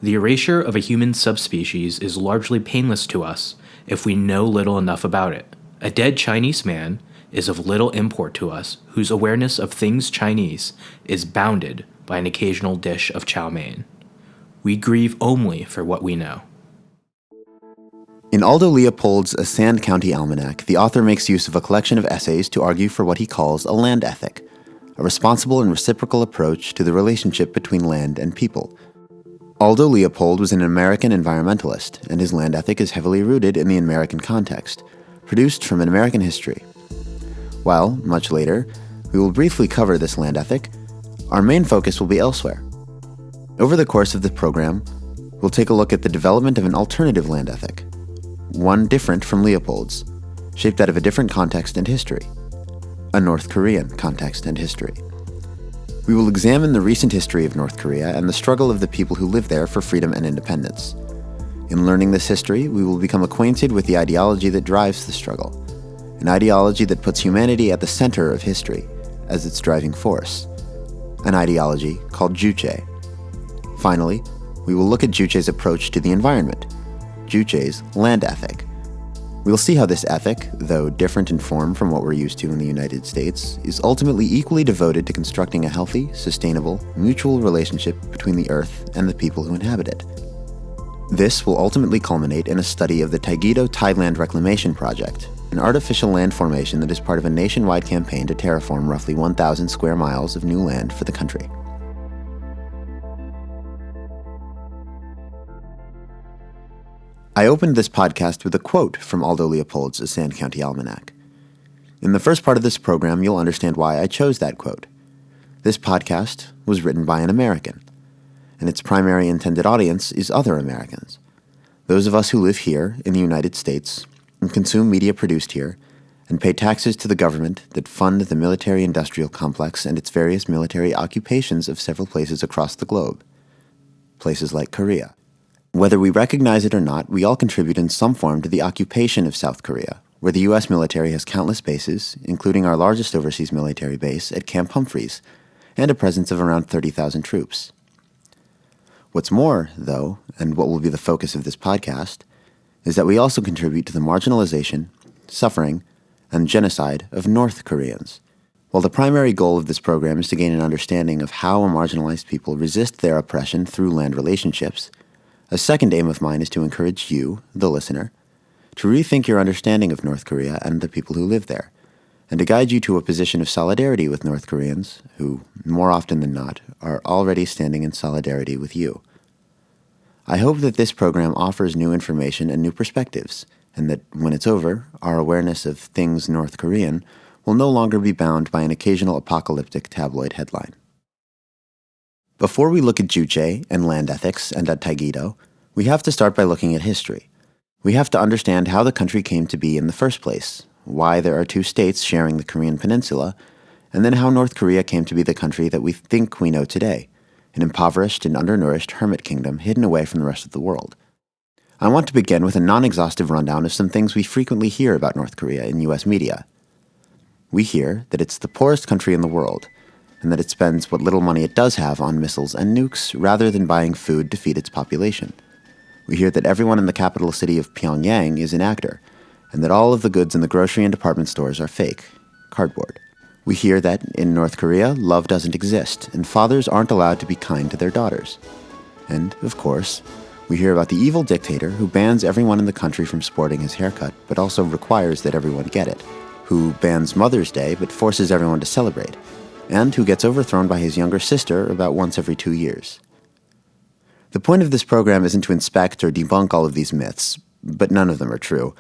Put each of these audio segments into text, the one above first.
The erasure of a human subspecies is largely painless to us if we know little enough about it. A dead Chinese man is of little import to us whose awareness of things Chinese is bounded by an occasional dish of chow mein. We grieve only for what we know. In Aldo Leopold's A Sand County Almanac, the author makes use of a collection of essays to argue for what he calls a land ethic, a responsible and reciprocal approach to the relationship between land and people. Aldo Leopold was an American environmentalist, and his land ethic is heavily rooted in the American context, produced from an American history. While, much later, we will briefly cover this land ethic, our main focus will be elsewhere. Over the course of the program, we'll take a look at the development of an alternative land ethic, one different from Leopold's, shaped out of a different context and history, a North Korean context and history. We will examine the recent history of North Korea and the struggle of the people who live there for freedom and independence. In learning this history, we will become acquainted with the ideology that drives the struggle, an ideology that puts humanity at the center of history as its driving force, an ideology called Juche. Finally, we will look at Juche's approach to the environment, Juche's land ethic. We'll see how this ethic, though different in form from what we're used to in the United States, is ultimately equally devoted to constructing a healthy, sustainable, mutual relationship between the Earth and the people who inhabit it. This will ultimately culminate in a study of the Taegyedo Tideland Reclamation project, an artificial land formation that is part of a nationwide campaign to terraform roughly 1,000 square miles of new land for the country. I opened this podcast with a quote from Aldo Leopold's A Sand County Almanac. In the first part of this program, you'll understand why I chose that quote. This podcast was written by an American, and its primary intended audience is other Americans, those of us who live here in the United States and consume media produced here and pay taxes to the government that fund the military-industrial complex and its various military occupations of several places across the globe, places like Korea. Whether we recognize it or not, we all contribute in some form to the occupation of South Korea, where the U.S. military has countless bases, including our largest overseas military base at Camp Humphreys, and a presence of around 30,000 troops. What's more, though, and what will be the focus of this podcast, is that we also contribute to the marginalization, suffering, and genocide of North Koreans. While the primary goal of this program is to gain an understanding of how a marginalized people resist their oppression through land relationships, a second aim of mine is to encourage you, the listener, to rethink your understanding of North Korea and the people who live there, and to guide you to a position of solidarity with North Koreans who, more often than not, are already standing in solidarity with you. I hope that this program offers new information and new perspectives, and that when it's over, our awareness of things North Korean will no longer be bound by an occasional apocalyptic tabloid headline. Before we look at Juche and land ethics and at Taegyedo, we have to start by looking at history. We have to understand how the country came to be in the first place, why there are two states sharing the Korean peninsula, and then how North Korea came to be the country that we think we know today, an impoverished and undernourished hermit kingdom hidden away from the rest of the world. I want to begin with a non-exhaustive rundown of some things we frequently hear about North Korea in U.S. media. We hear that it's the poorest country in the world, and that it spends what little money it does have on missiles and nukes rather than buying food to feed its population. We hear that everyone in the capital city of Pyongyang is an actor, and that all of the goods in the grocery and department stores are fake, cardboard. We hear that, in North Korea, love doesn't exist, and fathers aren't allowed to be kind to their daughters. And, of course, we hear about the evil dictator who bans everyone in the country from sporting his haircut, but also requires that everyone get it, who bans Mother's Day but forces everyone to celebrate, and who gets overthrown by his younger sister about once every 2 years. The point of this program isn't to inspect or debunk all of these myths, but none of them are true,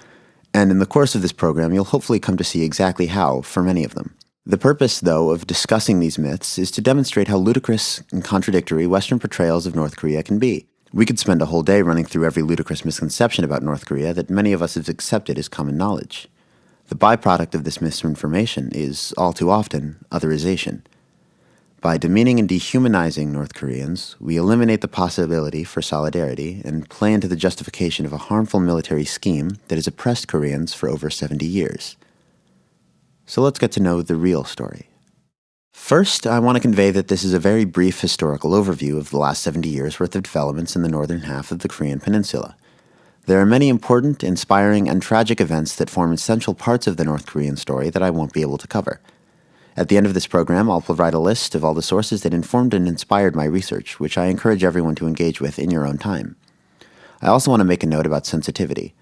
and in the course of this program you'll hopefully come to see exactly how for many of them. The purpose, though, of discussing these myths is to demonstrate how ludicrous and contradictory Western portrayals of North Korea can be. We could spend a whole day running through every ludicrous misconception about North Korea that many of us have accepted as common knowledge. The byproduct of this misinformation is, all too often, otherization. By demeaning and dehumanizing North Koreans, we eliminate the possibility for solidarity and play into the justification of a harmful military scheme that has oppressed Koreans for over 70 years. So let's get to know the real story. First, I want to convey that this is a very brief historical overview of the last 70 years' worth of developments in the northern half of the Korean peninsula. There are many important, inspiring, and tragic events that form essential parts of the North Korean story that I won't be able to cover. At the end of this program, I'll provide a list of all the sources that informed and inspired my research, which I encourage everyone to engage with in your own time. I also want to make a note about sensitivity.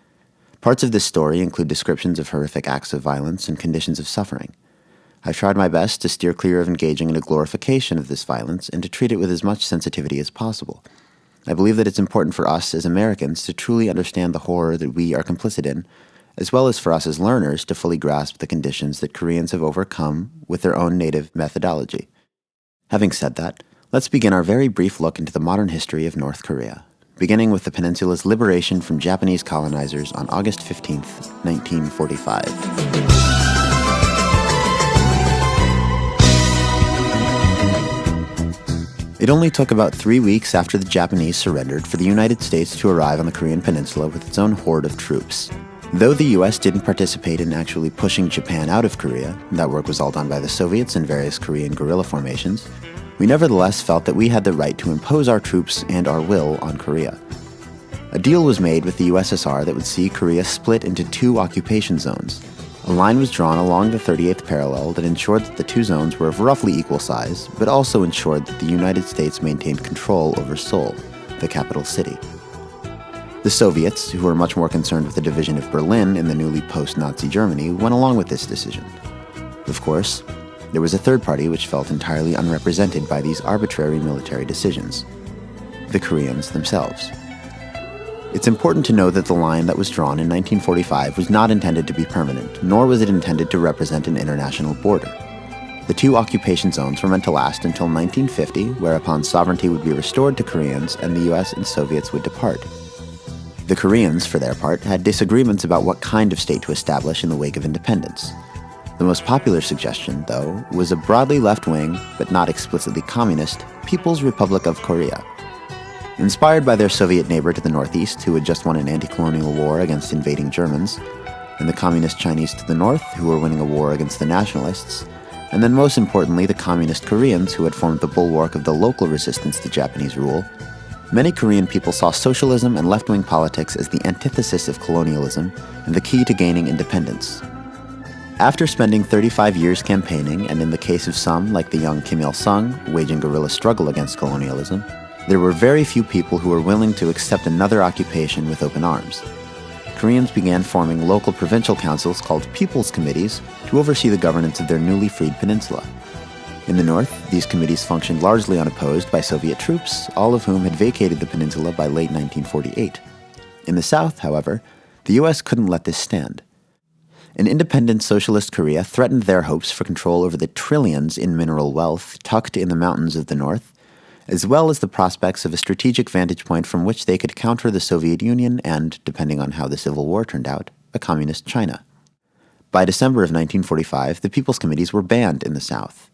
Parts of this story include descriptions of horrific acts of violence and conditions of suffering. I've tried my best to steer clear of engaging in a glorification of this violence and to treat it with as much sensitivity as possible. I believe that it's important for us as Americans to truly understand the horror that we are complicit in, as well as for us as learners to fully grasp the conditions that Koreans have overcome with their own native methodology. Having said that, let's begin our very brief look into the modern history of North Korea, beginning with the peninsula's liberation from Japanese colonizers on August 15, 1945. It only took about 3 weeks after the Japanese surrendered for the United States to arrive on the Korean peninsula with its own horde of troops. Though the US didn't participate in actually pushing Japan out of Korea, that work was all done by the Soviets and various Korean guerrilla formations, we nevertheless felt that we had the right to impose our troops and our will on Korea. A deal was made with the USSR that would see Korea split into 2 occupation zones. A line was drawn along the 38th parallel that ensured that the 2 zones were of roughly equal size, but also ensured that the United States maintained control over Seoul, the capital city. The Soviets, who were much more concerned with the division of Berlin in the newly post-Nazi Germany, went along with this decision. Of course, there was a third party which felt entirely unrepresented by these arbitrary military decisions: the Koreans themselves. It's important to know that the line that was drawn in 1945 was not intended to be permanent, nor was it intended to represent an international border. The 2 occupation zones were meant to last until 1950, whereupon sovereignty would be restored to Koreans and the US and Soviets would depart. The Koreans, for their part, had disagreements about what kind of state to establish in the wake of independence. The most popular suggestion, though, was a broadly left-wing, but not explicitly communist, People's Republic of Korea. Inspired by their Soviet neighbor to the northeast, who had just won an anti-colonial war against invading Germans, and the communist Chinese to the north, who were winning a war against the nationalists, and then most importantly the communist Koreans, who had formed the bulwark of the local resistance to Japanese rule, many Korean people saw socialism and left-wing politics as the antithesis of colonialism and the key to gaining independence. After spending 35 years campaigning, and in the case of some, like the young Kim Il-sung, waging guerrilla struggle against colonialism, there were very few people who were willing to accept another occupation with open arms. Koreans began forming local provincial councils called People's Committees to oversee the governance of their newly freed peninsula. In the north, these committees functioned largely unopposed by Soviet troops, all of whom had vacated the peninsula by late 1948. In the south, however, the US couldn't let this stand. An independent socialist Korea threatened their hopes for control over the trillions in mineral wealth tucked in the mountains of the north, as well as the prospects of a strategic vantage point from which they could counter the Soviet Union and, depending on how the Civil War turned out, a communist China. By December of 1945, the People's Committees were banned in the South.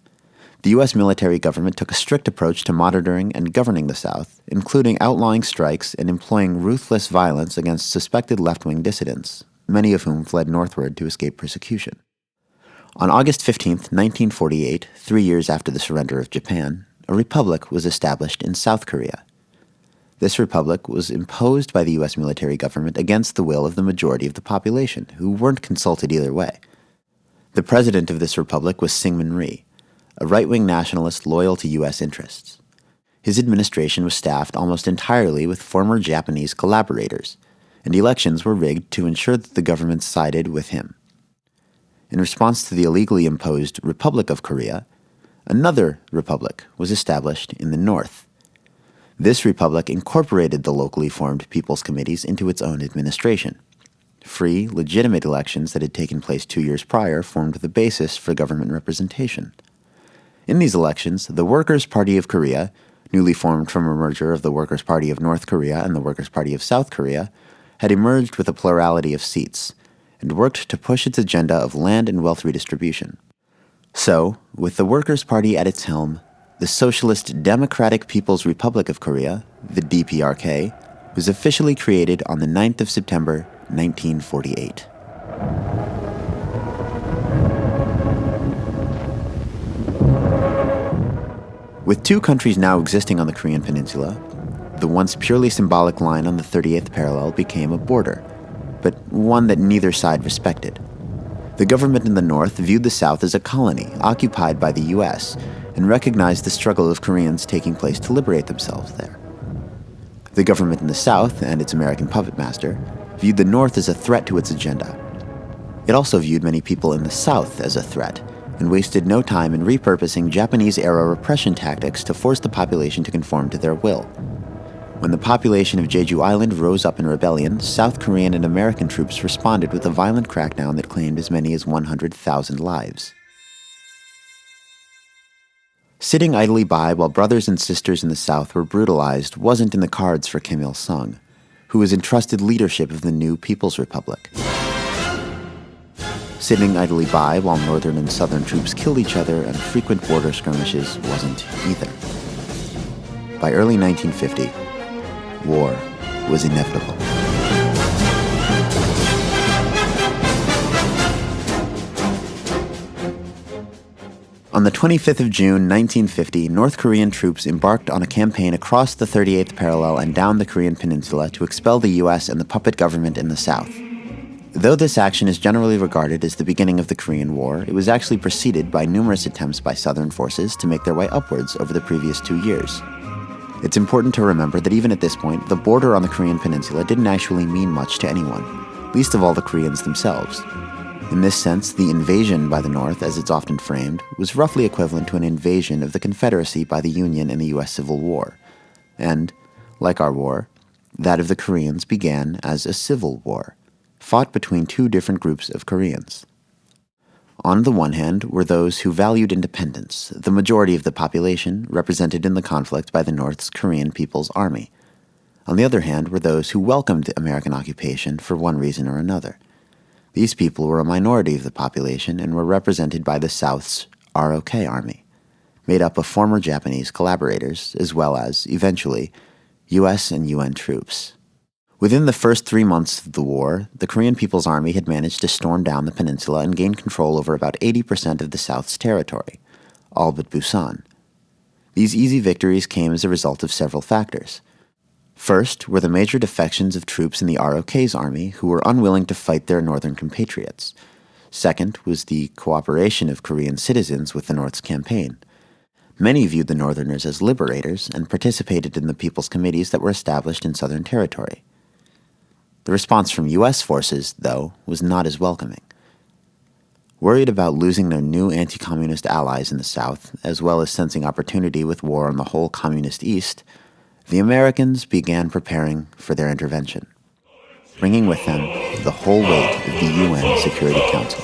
The U.S. military government took a strict approach to monitoring and governing the South, including outlawing strikes and employing ruthless violence against suspected left-wing dissidents, many of whom fled northward to escape persecution. On August 15, 1948, 3 years after the surrender of Japan, a republic was established in South Korea. This republic was imposed by the U.S. military government against the will of the majority of the population, who weren't consulted either way. The president of this republic was Syngman Rhee, a right-wing nationalist loyal to U.S. interests. His administration was staffed almost entirely with former Japanese collaborators, and elections were rigged to ensure that the government sided with him. In response to the illegally imposed Republic of Korea, another republic was established in the north. This republic incorporated the locally formed People's Committees into its own administration. Free, legitimate elections that had taken place 2 years prior formed the basis for government representation. In these elections, the Workers' Party of Korea, newly formed from a merger of the Workers' Party of North Korea and the Workers' Party of South Korea, had emerged with a plurality of seats, and worked to push its agenda of land and wealth redistribution. So, with the Workers' Party at its helm, the Socialist Democratic People's Republic of Korea, the DPRK, was officially created on the 9th of September, 1948. With two countries now existing on the Korean peninsula, the once purely symbolic line on the 38th parallel became a border, but one that neither side respected. The government in the north viewed the south as a colony occupied by the US and recognized the struggle of Koreans taking place to liberate themselves there. The government in the south and its American puppet master viewed the north as a threat to its agenda. It also viewed many people in the south as a threat and wasted no time in repurposing Japanese-era repression tactics to force the population to conform to their will. When the population of Jeju Island rose up in rebellion, South Korean and American troops responded with a violent crackdown that claimed as many as 100,000 lives. Sitting idly by while brothers and sisters in the South were brutalized wasn't in the cards for Kim Il-sung, who was entrusted leadership of the new People's Republic. Sitting idly by while northern and southern troops killed each other and frequent border skirmishes wasn't either. By early 1950, war was inevitable. On the 25th of June, 1950, North Korean troops embarked on a campaign across the 38th parallel and down the Korean peninsula to expel the US and the puppet government in the south. Though this action is generally regarded as the beginning of the Korean War, it was actually preceded by numerous attempts by Southern forces to make their way upwards over the previous 2 years. It's important to remember that even at this point, the border on the Korean peninsula didn't actually mean much to anyone, least of all the Koreans themselves. In this sense, the invasion by the North, as it's often framed, was roughly equivalent to an invasion of the Confederacy by the Union in the US Civil War. And, like our war, that of the Koreans began as a civil war, fought between two different groups of Koreans. On the one hand were those who valued independence, the majority of the population represented in the conflict by the North's Korean People's Army. On the other hand were those who welcomed American occupation for one reason or another. These people were a minority of the population and were represented by the South's ROK Army, made up of former Japanese collaborators as well as, eventually, US and UN troops. Within the first 3 months of the war, the Korean People's Army had managed to storm down the peninsula and gain control over about 80% of the South's territory, all but Busan. These easy victories came as a result of several factors. First were the major defections of troops in the ROK's army who were unwilling to fight their northern compatriots. Second was the cooperation of Korean citizens with the North's campaign. Many viewed the Northerners as liberators and participated in the people's committees that were established in Southern territory. The response from U.S. forces, though, was not as welcoming. Worried about losing their new anti-communist allies in the South, as well as sensing opportunity with war on the whole communist East, the Americans began preparing for their intervention, bringing with them the whole weight of the UN Security Council.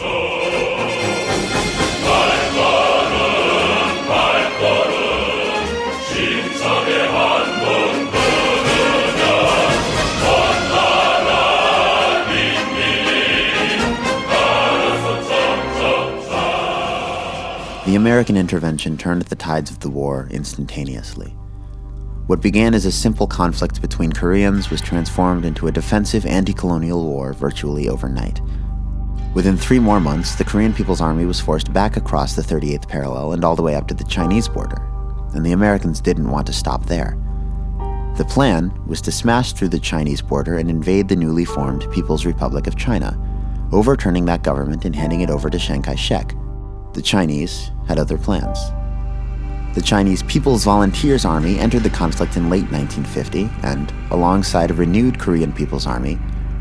The American intervention turned the tides of the war instantaneously. What began as a simple conflict between Koreans was transformed into a defensive anti-colonial war virtually overnight. Within 3 more months, the Korean People's Army was forced back across the 38th parallel and all the way up to the Chinese border, and the Americans didn't want to stop there. The plan was to smash through the Chinese border and invade the newly formed People's Republic of China, overturning that government and handing it over to Chiang Kai-shek. The Chinese had other plans. The Chinese People's Volunteers Army entered the conflict in late 1950 and, alongside a renewed Korean People's Army,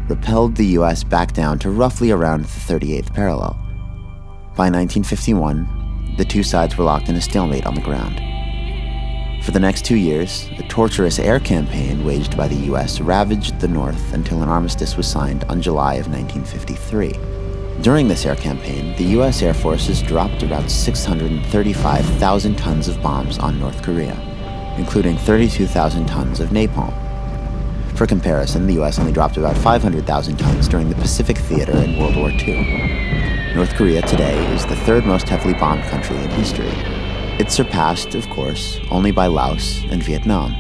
repelled the U.S. back down to roughly around the 38th parallel. By 1951, the two sides were locked in a stalemate on the ground. For the next 2 years, a torturous air campaign waged by the U.S. ravaged the North until an armistice was signed on July of 1953. During this air campaign, the U.S. Air Forces dropped about 635,000 tons of bombs on North Korea, including 32,000 tons of napalm. For comparison, the U.S. only dropped about 500,000 tons during the Pacific Theater in World War II. North Korea today is the third most heavily bombed country in history. It's surpassed, of course, only by Laos and Vietnam,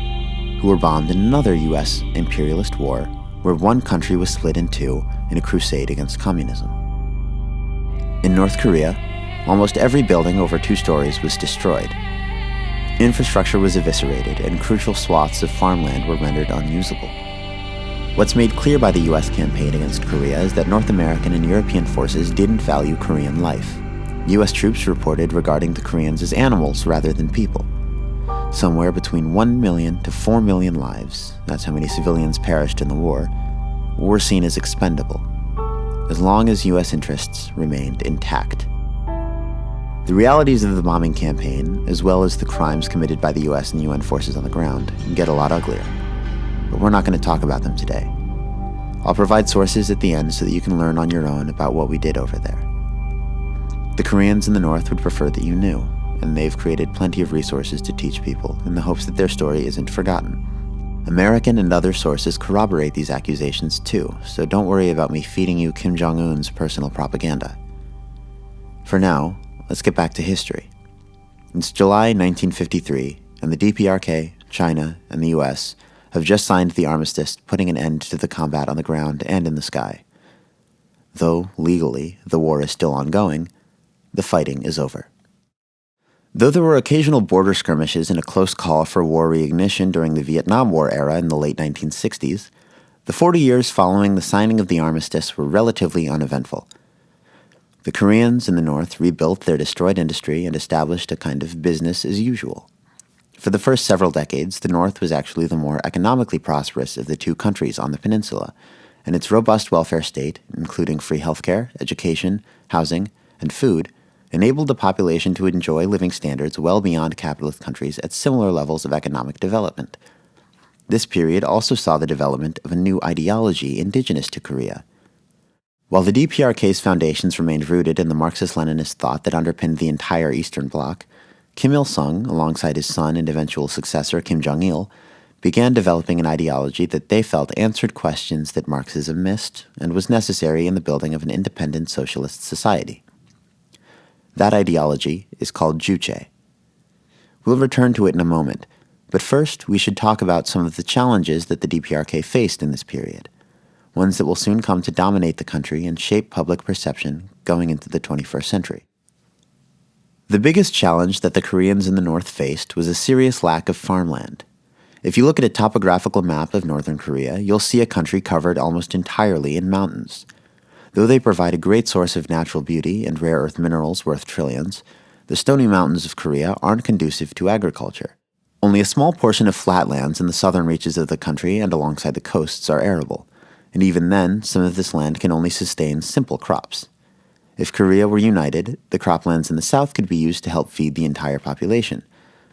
who were bombed in another U.S. imperialist war where one country was split in two in a crusade against communism. In North Korea, almost every building over 2 stories was destroyed. Infrastructure was eviscerated, and crucial swaths of farmland were rendered unusable. What's made clear by the US campaign against Korea is that North American and European forces didn't value Korean life. US troops reported regarding the Koreans as animals rather than people. Somewhere between 1 million to 4 million lives, that's how many civilians perished in the war, were seen as expendable, as long as US interests remained intact. The realities of the bombing campaign, as well as the crimes committed by the US and UN forces on the ground, get a lot uglier. But we're not going to talk about them today. I'll provide sources at the end so that you can learn on your own about what we did over there. The Koreans in the North would prefer that you knew, and they've created plenty of resources to teach people in the hopes that their story isn't forgotten. American and other sources corroborate these accusations too, so don't worry about me feeding you Kim Jong-un's personal propaganda. For now, let's get back to history. It's July 1953, and the DPRK, China, and the US have just signed the armistice putting an end to the combat on the ground and in the sky. Though, legally, the war is still ongoing, the fighting is over. Though there were occasional border skirmishes and a close call for war reignition during the Vietnam War era in the late 1960s, the 40 years following the signing of the armistice were relatively uneventful. The Koreans in the North rebuilt their destroyed industry and established a kind of business as usual. For the first several decades, the North was actually the more economically prosperous of the two countries on the peninsula, and its robust welfare state, including free healthcare, education, housing, and food, enabled the population to enjoy living standards well beyond capitalist countries at similar levels of economic development. This period also saw the development of a new ideology indigenous to Korea. While the DPRK's foundations remained rooted in the Marxist-Leninist thought that underpinned the entire Eastern Bloc, Kim Il-sung, alongside his son and eventual successor Kim Jong-il, began developing an ideology that they felt answered questions that Marxism missed and was necessary in the building of an independent socialist society. That ideology is called Juche. We'll return to it in a moment, but first we should talk about some of the challenges that the DPRK faced in this period, ones that will soon come to dominate the country and shape public perception going into the 21st century. The biggest challenge that the Koreans in the North faced was a serious lack of farmland. If you look at a topographical map of northern Korea, you'll see a country covered almost entirely in mountains. Though they provide a great source of natural beauty and rare earth minerals worth trillions, the stony mountains of Korea aren't conducive to agriculture. Only a small portion of flatlands in the southern reaches of the country and alongside the coasts are arable, and even then, some of this land can only sustain simple crops. If Korea were united, the croplands in the south could be used to help feed the entire population,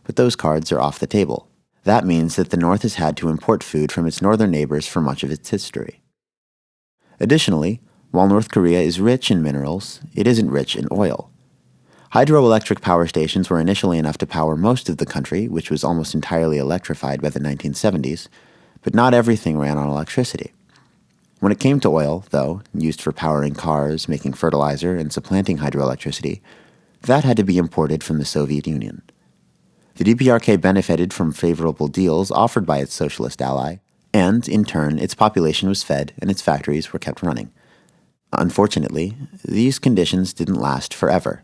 but those cards are off the table. That means that the North has had to import food from its northern neighbors for much of its history. Additionally, while North Korea is rich in minerals, it isn't rich in oil. Hydroelectric power stations were initially enough to power most of the country, which was almost entirely electrified by the 1970s, but not everything ran on electricity. When it came to oil, though, used for powering cars, making fertilizer, and supplanting hydroelectricity, that had to be imported from the Soviet Union. The DPRK benefited from favorable deals offered by its socialist ally, and, in turn, its population was fed and its factories were kept running. Unfortunately, these conditions didn't last forever.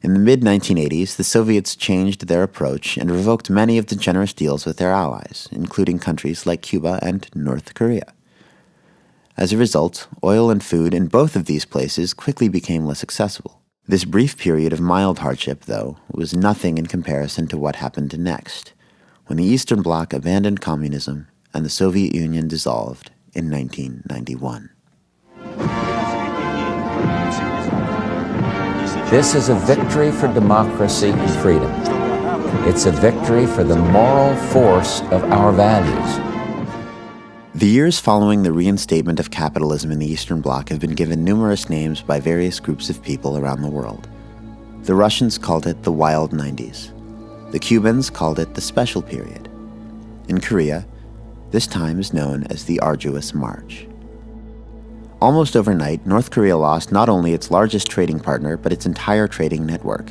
In the mid-1980s, the Soviets changed their approach and revoked many of the generous deals with their allies, including countries like Cuba and North Korea. As a result, oil and food in both of these places quickly became less accessible. This brief period of mild hardship, though, was nothing in comparison to what happened next, when the Eastern Bloc abandoned communism and the Soviet Union dissolved in 1991. This is a victory for democracy and freedom. It's a victory for the moral force of our values. The years following the reinstatement of capitalism in the Eastern Bloc have been given numerous names by various groups of people around the world. The Russians called it the Wild 90s. The Cubans called it the Special Period. In Korea, this time is known as the Arduous March. Almost overnight, North Korea lost not only its largest trading partner, but its entire trading network.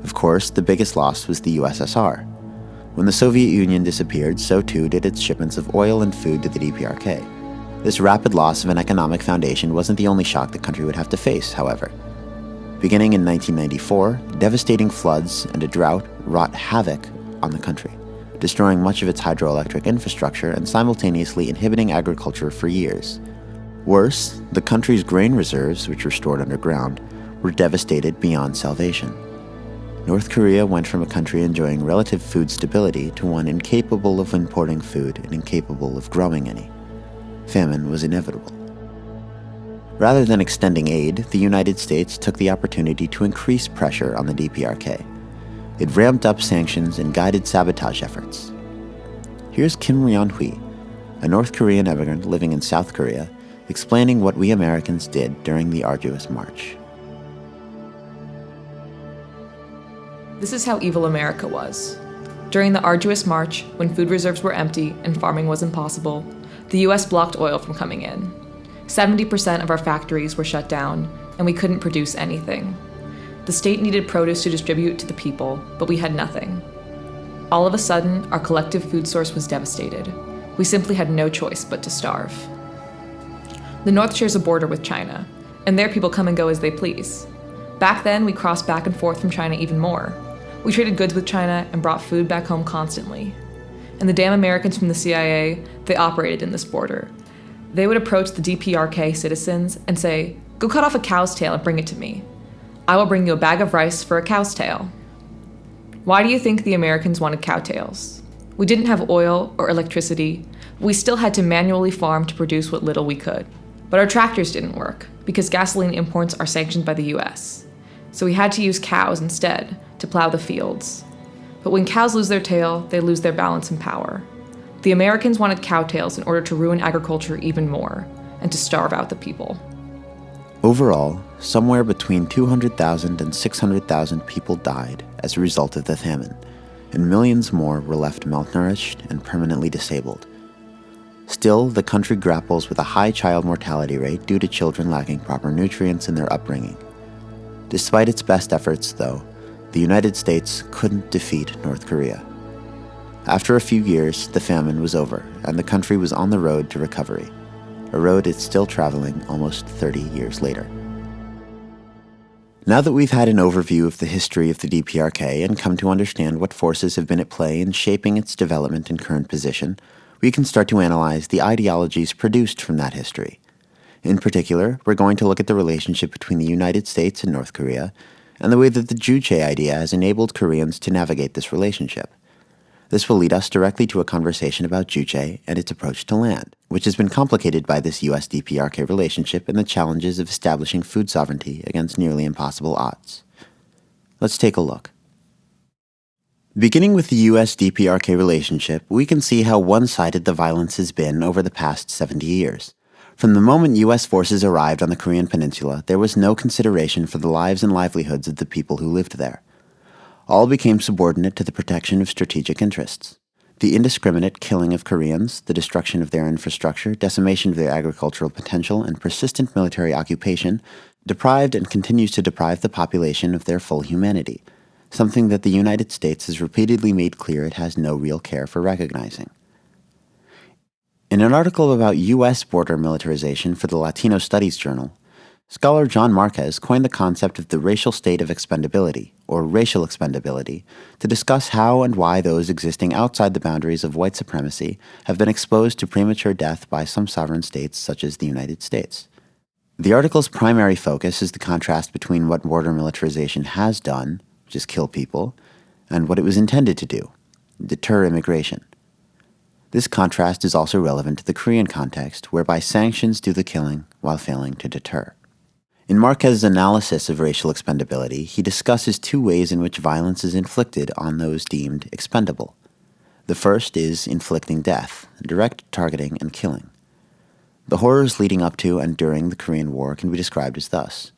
Of course, the biggest loss was the USSR. When the Soviet Union disappeared, so too did its shipments of oil and food to the DPRK. This rapid loss of an economic foundation wasn't the only shock the country would have to face, however. Beginning in 1994, devastating floods and a drought wrought havoc on the country, destroying much of its hydroelectric infrastructure and simultaneously inhibiting agriculture for years. Worse, the country's grain reserves, which were stored underground, were devastated beyond salvation. North Korea went from a country enjoying relative food stability to one incapable of importing food and incapable of growing any. Famine was inevitable. Rather than extending aid, the United States took the opportunity to increase pressure on the DPRK. It ramped up sanctions and guided sabotage efforts. Here's Kim Ryeon-hui, a North Korean immigrant living in South Korea, explaining what we Americans did during the arduous march. This is how evil America was. During the arduous march, when food reserves were empty and farming was impossible, the US blocked oil from coming in. 70% of our factories were shut down, and we couldn't produce anything. The state needed produce to distribute to the people, but we had nothing. All of a sudden, our collective food source was devastated. We simply had no choice but to starve. The North shares a border with China, and their people come and go as they please. Back then, we crossed back and forth from China even more. We traded goods with China and brought food back home constantly. And the damn Americans from the CIA, they operated in this border. They would approach the DPRK citizens and say, "Go cut off a cow's tail and bring it to me. I will bring you a bag of rice for a cow's tail." Why do you think the Americans wanted cow tails? We didn't have oil or electricity. We still had to manually farm to produce what little we could. But our tractors didn't work because gasoline imports are sanctioned by the US. So we had to use cows instead to plow the fields. But when cows lose their tail, they lose their balance and power. The Americans wanted cow tails in order to ruin agriculture even more and to starve out the people. Overall, somewhere between 200,000 and 600,000 people died as a result of the famine, and millions more were left malnourished and permanently disabled. Still, the country grapples with a high child mortality rate due to children lacking proper nutrients in their upbringing. Despite its best efforts, though, the United States couldn't defeat North Korea. After a few years, the famine was over, and the country was on the road to recovery, a road it's still traveling almost 30 years later. Now that we've had an overview of the history of the DPRK and come to understand what forces have been at play in shaping its development and current position, we can start to analyze the ideologies produced from that history. In particular, we're going to look at the relationship between the United States and North Korea, and the way that the Juche idea has enabled Koreans to navigate this relationship. This will lead us directly to a conversation about Juche and its approach to land, which has been complicated by this US-DPRK relationship and the challenges of establishing food sovereignty against nearly impossible odds. Let's take a look. Beginning with the US-DPRK relationship, we can see how one-sided the violence has been over the past 70 years. From the moment US forces arrived on the Korean peninsula, there was no consideration for the lives and livelihoods of the people who lived there. All became subordinate to the protection of strategic interests. The indiscriminate killing of Koreans, the destruction of their infrastructure, decimation of their agricultural potential, and persistent military occupation deprived and continues to deprive the population of their full humanity, something that the United States has repeatedly made clear it has no real care for recognizing. In an article about U.S. border militarization for the Latino Studies Journal, scholar John Marquez coined the concept of the racial state of expendability, or racial expendability, to discuss how and why those existing outside the boundaries of white supremacy have been exposed to premature death by some sovereign states such as the United States. The article's primary focus is the contrast between what border militarization has done, which is kill people, and what it was intended to do, deter immigration. This contrast is also relevant to the Korean context, whereby sanctions do the killing while failing to deter. In Marquez's analysis of racial expendability, he discusses two ways in which violence is inflicted on those deemed expendable. The first is inflicting death, direct targeting and killing. The horrors leading up to and during the Korean War can be described as thus.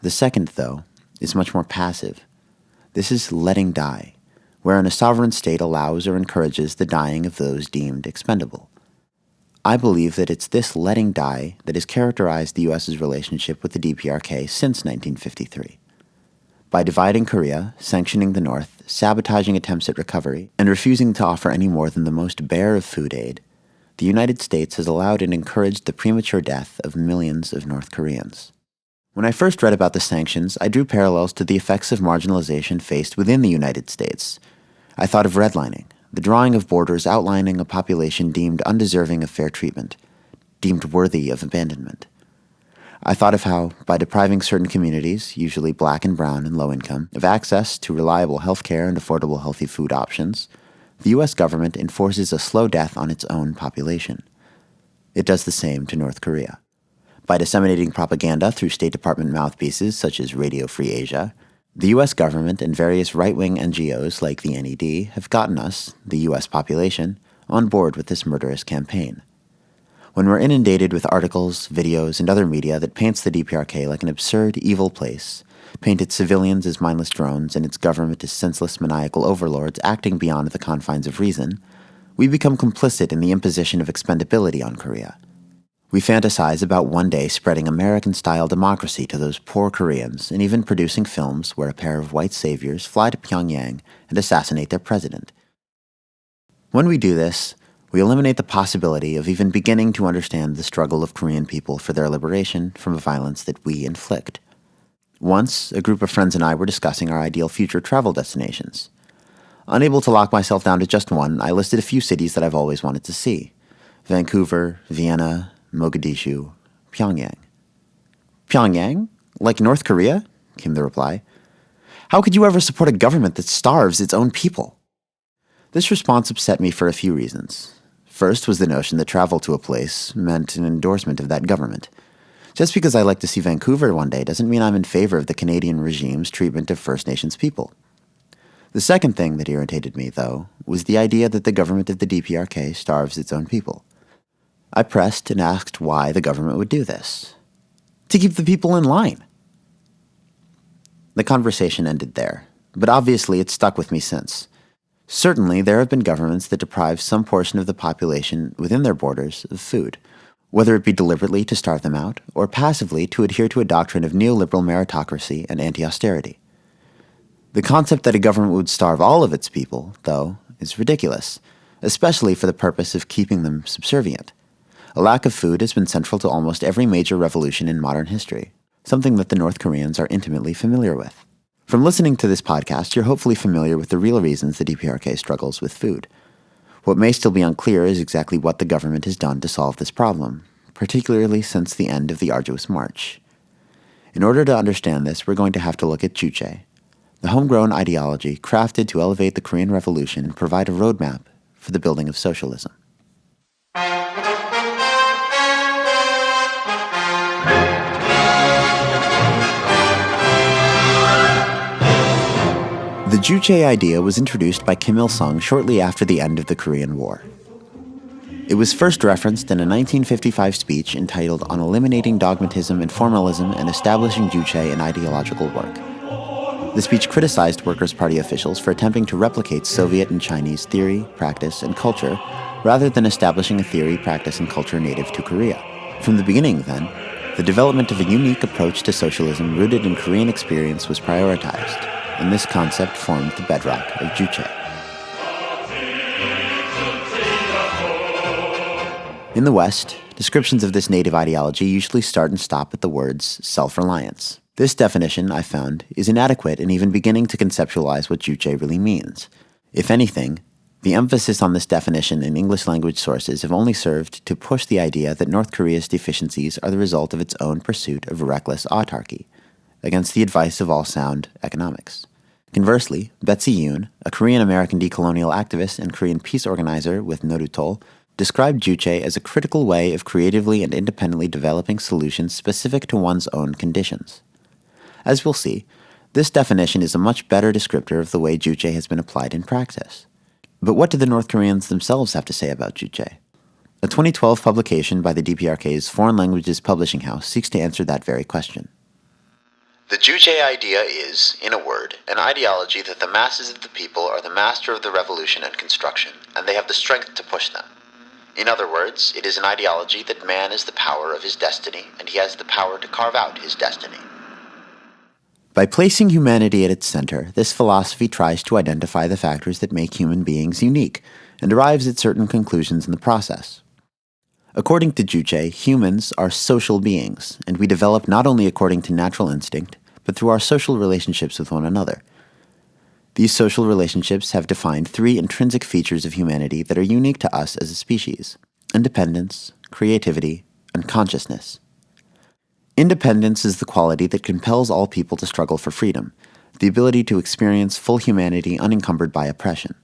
The second, though, is much more passive. This is letting die, wherein a sovereign state allows or encourages the dying of those deemed expendable. I believe that it's this letting die that has characterized the U.S.'s relationship with the DPRK since 1953. By dividing Korea, sanctioning the North, sabotaging attempts at recovery, and refusing to offer any more than the most bare of food aid, the United States has allowed and encouraged the premature death of millions of North Koreans. When I first read about the sanctions, I drew parallels to the effects of marginalization faced within the United States. I thought of redlining, the drawing of borders outlining a population deemed undeserving of fair treatment, deemed worthy of abandonment. I thought of how, by depriving certain communities, usually black and brown and low income, of access to reliable health care and affordable healthy food options, the U.S. government enforces a slow death on its own population. It does the same to North Korea. By disseminating propaganda through State Department mouthpieces such as Radio Free Asia, the U.S. government and various right-wing NGOs like the NED have gotten us, the U.S. population, on board with this murderous campaign. When we're inundated with articles, videos, and other media that paints the DPRK like an absurd, evil place, paint its civilians as mindless drones and its government as senseless, maniacal overlords acting beyond the confines of reason, we become complicit in the imposition of expendability on Korea. We fantasize about one day spreading American-style democracy to those poor Koreans and even producing films where a pair of white saviors fly to Pyongyang and assassinate their president. When we do this, we eliminate the possibility of even beginning to understand the struggle of Korean people for their liberation from a violence that we inflict. Once, a group of friends and I were discussing our ideal future travel destinations. Unable to lock myself down to just one, I listed a few cities that I've always wanted to see: Vancouver, Vienna, Mogadishu, Pyongyang. Pyongyang? Like North Korea? Came the reply. How could you ever support a government that starves its own people? This response upset me for a few reasons. First was the notion that travel to a place meant an endorsement of that government. Just because I like to see Vancouver one day doesn't mean I'm in favor of the Canadian regime's treatment of First Nations people. The second thing that irritated me, though, was the idea that the government of the DPRK starves its own people. I pressed and asked why the government would do this. To keep the people in line. The conversation ended there, but obviously it's stuck with me since. Certainly, there have been governments that deprive some portion of the population within their borders of food, whether it be deliberately to starve them out or passively to adhere to a doctrine of neoliberal meritocracy and anti-austerity. The concept that a government would starve all of its people, though, is ridiculous, especially for the purpose of keeping them subservient. A lack of food has been central to almost every major revolution in modern history, something that the North Koreans are intimately familiar with. From listening to this podcast, you're hopefully familiar with the real reasons the DPRK struggles with food. What may still be unclear is exactly what the government has done to solve this problem, particularly since the end of the arduous march. In order to understand this, we're going to have to look at Juche, the homegrown ideology crafted to elevate the Korean Revolution and provide a roadmap for the building of socialism. The Juche idea was introduced by Kim Il-sung shortly after the end of the Korean War. It was first referenced in a 1955 speech entitled On Eliminating Dogmatism and Formalism and Establishing Juche in Ideological Work. The speech criticized Workers' Party officials for attempting to replicate Soviet and Chinese theory, practice, and culture, rather than establishing a theory, practice, and culture native to Korea. From the beginning, then, the development of a unique approach to socialism rooted in Korean experience was prioritized, and this concept formed the bedrock of Juche. In the West, descriptions of this native ideology usually start and stop at the words self-reliance. This definition, I found, is inadequate in even beginning to conceptualize what Juche really means. If anything, the emphasis on this definition in English-language sources have only served to push the idea that North Korea's deficiencies are the result of its own pursuit of reckless autarky, against the advice of all sound economics. Conversely, Betsy Yoon, a Korean-American decolonial activist and Korean peace organizer with Norutol, described Juche as a critical way of creatively and independently developing solutions specific to one's own conditions. As we'll see, this definition is a much better descriptor of the way Juche has been applied in practice. But what do the North Koreans themselves have to say about Juche? A 2012 publication by the DPRK's Foreign Languages Publishing House seeks to answer that very question. The Juche idea is, in a word, an ideology that the masses of the people are the master of the revolution and construction, and they have the strength to push them. In other words, it is an ideology that man is the power of his destiny, and he has the power to carve out his destiny. By placing humanity at its center, this philosophy tries to identify the factors that make human beings unique, and arrives at certain conclusions in the process. According to Juche, humans are social beings, and we develop not only according to natural instinct, but through our social relationships with one another. These social relationships have defined three intrinsic features of humanity that are unique to us as a species: independence, creativity, and consciousness. Independence is the quality that compels all people to struggle for freedom, the ability to experience full humanity unencumbered by oppression.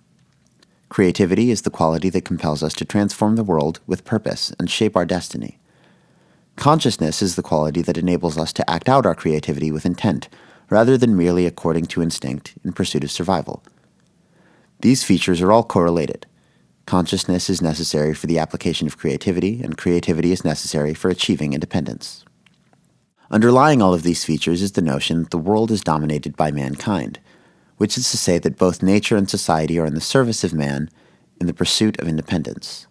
Creativity is the quality that compels us to transform the world with purpose and shape our destiny. Consciousness is the quality that enables us to act out our creativity with intent, rather than merely according to instinct in pursuit of survival. These features are all correlated. Consciousness is necessary for the application of creativity, and creativity is necessary for achieving independence. Underlying all of these features is the notion that the world is dominated by mankind, which is to say that both nature and society are in the service of man in the pursuit of independence.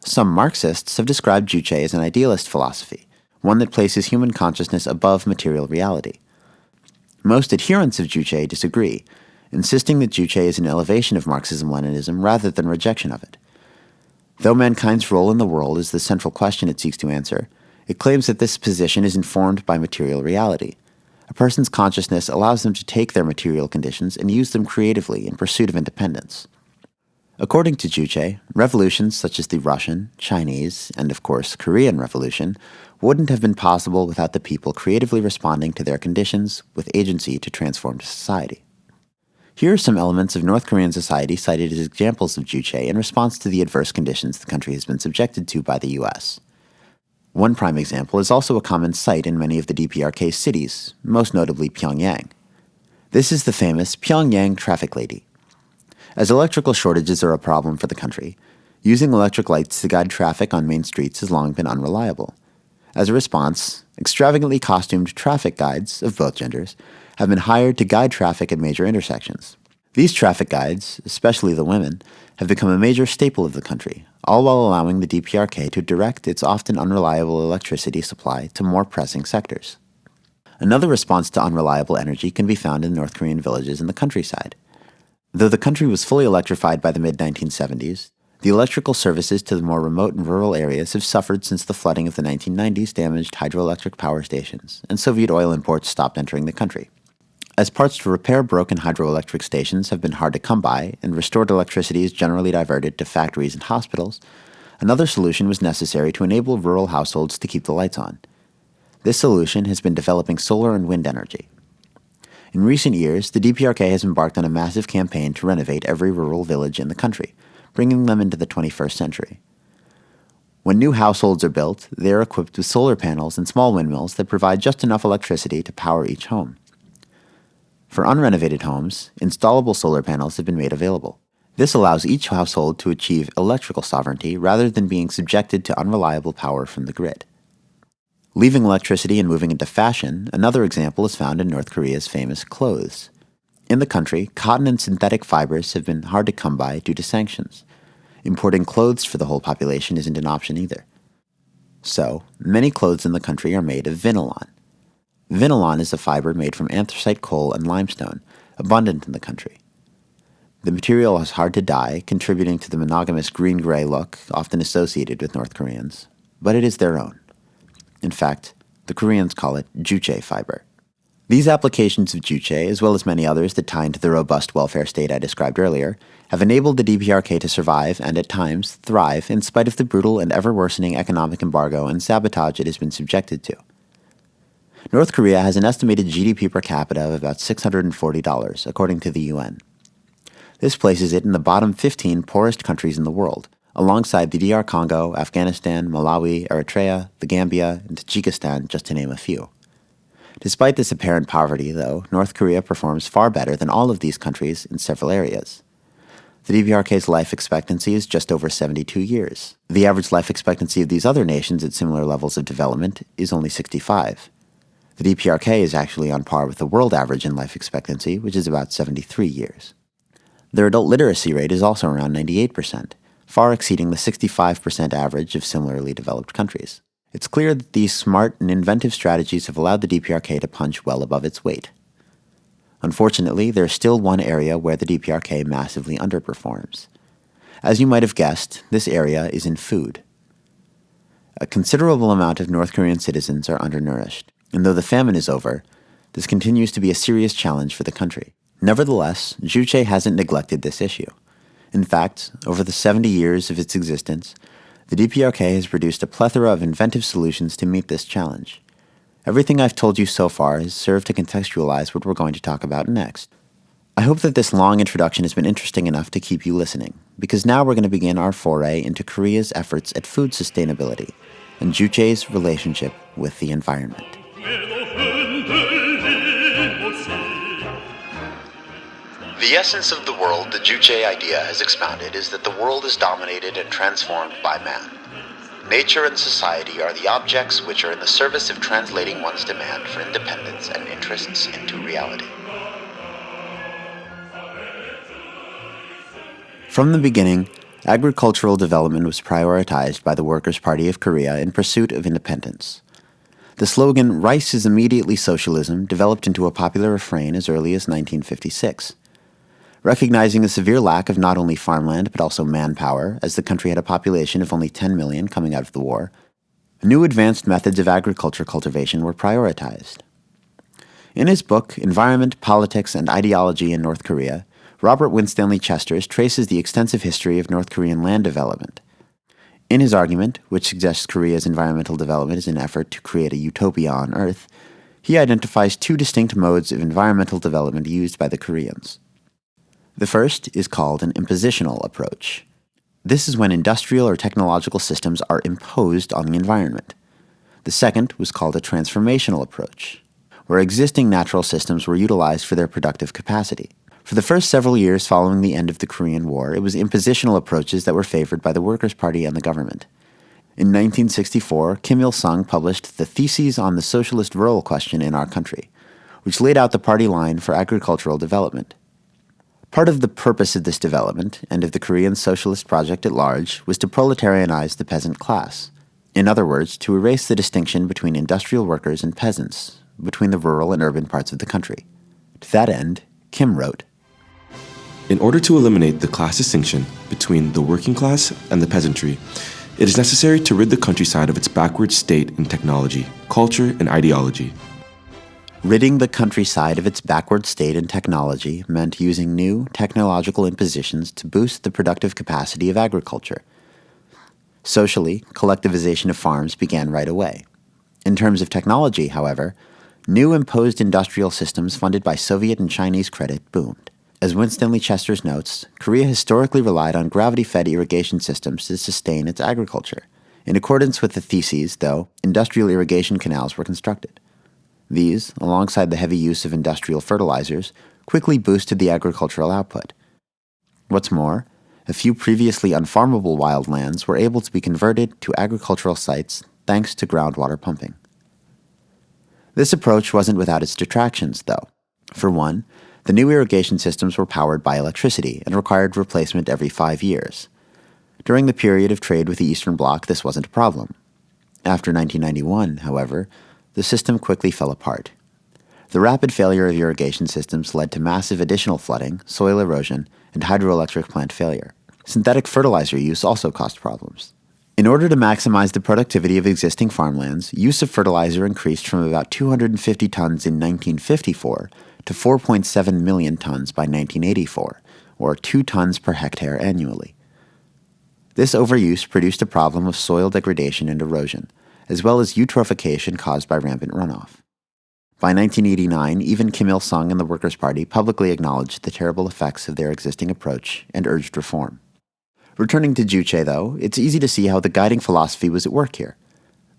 Some Marxists have described Juche as an idealist philosophy, one that places human consciousness above material reality. Most adherents of Juche disagree, insisting that Juche is an elevation of Marxism-Leninism rather than rejection of it. Though mankind's role in the world is the central question it seeks to answer, it claims that this position is informed by material reality. A person's consciousness allows them to take their material conditions and use them creatively in pursuit of independence. According to Juche, revolutions such as the Russian, Chinese, and of course Korean Revolution wouldn't have been possible without the people creatively responding to their conditions with agency to transform society. Here are some elements of North Korean society cited as examples of Juche in response to the adverse conditions the country has been subjected to by the U.S. One prime example is also a common sight in many of the DPRK cities, most notably Pyongyang. This is the famous Pyongyang traffic lady. As electrical shortages are a problem for the country, using electric lights to guide traffic on main streets has long been unreliable. As a response, extravagantly costumed traffic guides of both genders have been hired to guide traffic at major intersections. These traffic guides, especially the women, have become a major staple of the country, all while allowing the DPRK to direct its often unreliable electricity supply to more pressing sectors. Another response to unreliable energy can be found in North Korean villages in the countryside. Though the country was fully electrified by the mid-1970s, the electrical services to the more remote and rural areas have suffered since the flooding of the 1990s damaged hydroelectric power stations, and Soviet oil imports stopped entering the country. As parts to repair broken hydroelectric stations have been hard to come by, and restored electricity is generally diverted to factories and hospitals, another solution was necessary to enable rural households to keep the lights on. This solution has been developing solar and wind energy. In recent years, the DPRK has embarked on a massive campaign to renovate every rural village in the country, bringing them into the 21st century. When new households are built, they are equipped with solar panels and small windmills that provide just enough electricity to power each home. For unrenovated homes, installable solar panels have been made available. This allows each household to achieve electrical sovereignty rather than being subjected to unreliable power from the grid. Leaving electricity and moving into fashion, another example is found in North Korea's famous clothes. In the country, cotton and synthetic fibers have been hard to come by due to sanctions. Importing clothes for the whole population isn't an option either. So, many clothes in the country are made of vinylon. Vinylon is a fiber made from anthracite coal and limestone, abundant in the country. The material is hard to dye, contributing to the monogamous green-gray look often associated with North Koreans, but it is their own. In fact, the Koreans call it Juche fiber. These applications of Juche, as well as many others that tie into the robust welfare state I described earlier, have enabled the DPRK to survive and, at times, thrive in spite of the brutal and ever-worsening economic embargo and sabotage it has been subjected to. North Korea has an estimated GDP per capita of about $640, according to the UN. This places it in the bottom 15 poorest countries in the world, alongside the DR Congo, Afghanistan, Malawi, Eritrea, the Gambia, and Tajikistan, just to name a few. Despite this apparent poverty, though, North Korea performs far better than all of these countries in several areas. The DPRK's life expectancy is just over 72 years. The average life expectancy of these other nations at similar levels of development is only 65. The DPRK is actually on par with the world average in life expectancy, which is about 73 years. Their adult literacy rate is also around 98%, far exceeding the 65% average of similarly developed countries. It's clear that these smart and inventive strategies have allowed the DPRK to punch well above its weight. Unfortunately, there is still one area where the DPRK massively underperforms. As you might have guessed, this area is in food. A considerable amount of North Korean citizens are undernourished, and though the famine is over, this continues to be a serious challenge for the country. Nevertheless, Juche hasn't neglected this issue. In fact, over the 70 years of its existence, the DPRK has produced a plethora of inventive solutions to meet this challenge. Everything I've told you so far has served to contextualize what we're going to talk about next. I hope that this long introduction has been interesting enough to keep you listening, because now we're going to begin our foray into Korea's efforts at food sustainability and Juche's relationship with the environment. The essence of the world the Juche idea has expounded is that the world is dominated and transformed by man. Nature and society are the objects which are in the service of translating one's demand for independence and interests into reality. From the beginning, agricultural development was prioritized by the Workers' Party of Korea in pursuit of independence. The slogan, "Rice is immediately socialism," developed into a popular refrain as early as 1956. Recognizing the severe lack of not only farmland but also manpower, as the country had a population of only 10 million coming out of the war, new advanced methods of agriculture cultivation were prioritized. In his book, Environment, Politics, and Ideology in North Korea, Robert Winstanley Chesters traces the extensive history of North Korean land development. In his argument, which suggests Korea's environmental development is an effort to create a utopia on Earth, he identifies two distinct modes of environmental development used by the Koreans. The first is called an impositional approach. This is when industrial or technological systems are imposed on the environment. The second was called a transformational approach, where existing natural systems were utilized for their productive capacity. For the first several years following the end of the Korean War, it was impositional approaches that were favored by the Workers' Party and the government. In 1964, Kim Il-sung published the Theses on the Socialist Rural Question in Our Country, which laid out the party line for agricultural development. Part of the purpose of this development, and of the Korean socialist project at large, was to proletarianize the peasant class. In other words, to erase the distinction between industrial workers and peasants, between the rural and urban parts of the country. To that end, Kim wrote, "In order to eliminate the class distinction between the working class and the peasantry, it is necessary to rid the countryside of its backward state in technology, culture, and ideology." Ridding the countryside of its backward state in technology meant using new technological impositions to boost the productive capacity of agriculture. Socially, collectivization of farms began right away. In terms of technology, however, new imposed industrial systems funded by Soviet and Chinese credit boomed. As Winstanley Chesters notes, Korea historically relied on gravity-fed irrigation systems to sustain its agriculture. In accordance with the theses, though, industrial irrigation canals were constructed. These, alongside the heavy use of industrial fertilizers, quickly boosted the agricultural output. What's more, a few previously unfarmable wildlands were able to be converted to agricultural sites thanks to groundwater pumping. This approach wasn't without its detractions, though. For one, the new irrigation systems were powered by electricity and required replacement every 5 years. During the period of trade with the Eastern Bloc, this wasn't a problem. After 1991, however, the system quickly fell apart. The rapid failure of irrigation systems led to massive additional flooding, soil erosion, and hydroelectric plant failure. Synthetic fertilizer use also caused problems. In order to maximize the productivity of existing farmlands, use of fertilizer increased from about 250 tons in 1954 to 4.7 million tons by 1984, or 2 tons per hectare annually. This overuse produced a problem of soil degradation and erosion, as well as eutrophication caused by rampant runoff. By 1989, even Kim Il-sung and the Workers' Party publicly acknowledged the terrible effects of their existing approach and urged reform. Returning to Juche, though, it's easy to see how the guiding philosophy was at work here.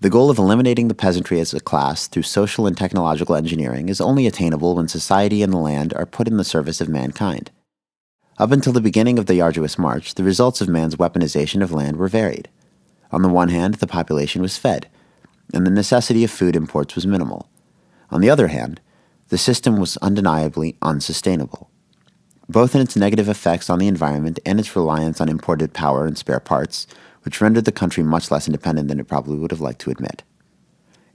The goal of eliminating the peasantry as a class through social and technological engineering is only attainable when society and the land are put in the service of mankind. Up until the beginning of the arduous march, the results of man's weaponization of land were varied. On the one hand, the population was fed, and the necessity of food imports was minimal. On the other hand, the system was undeniably unsustainable, both in its negative effects on the environment and its reliance on imported power and spare parts, which rendered the country much less independent than it probably would have liked to admit.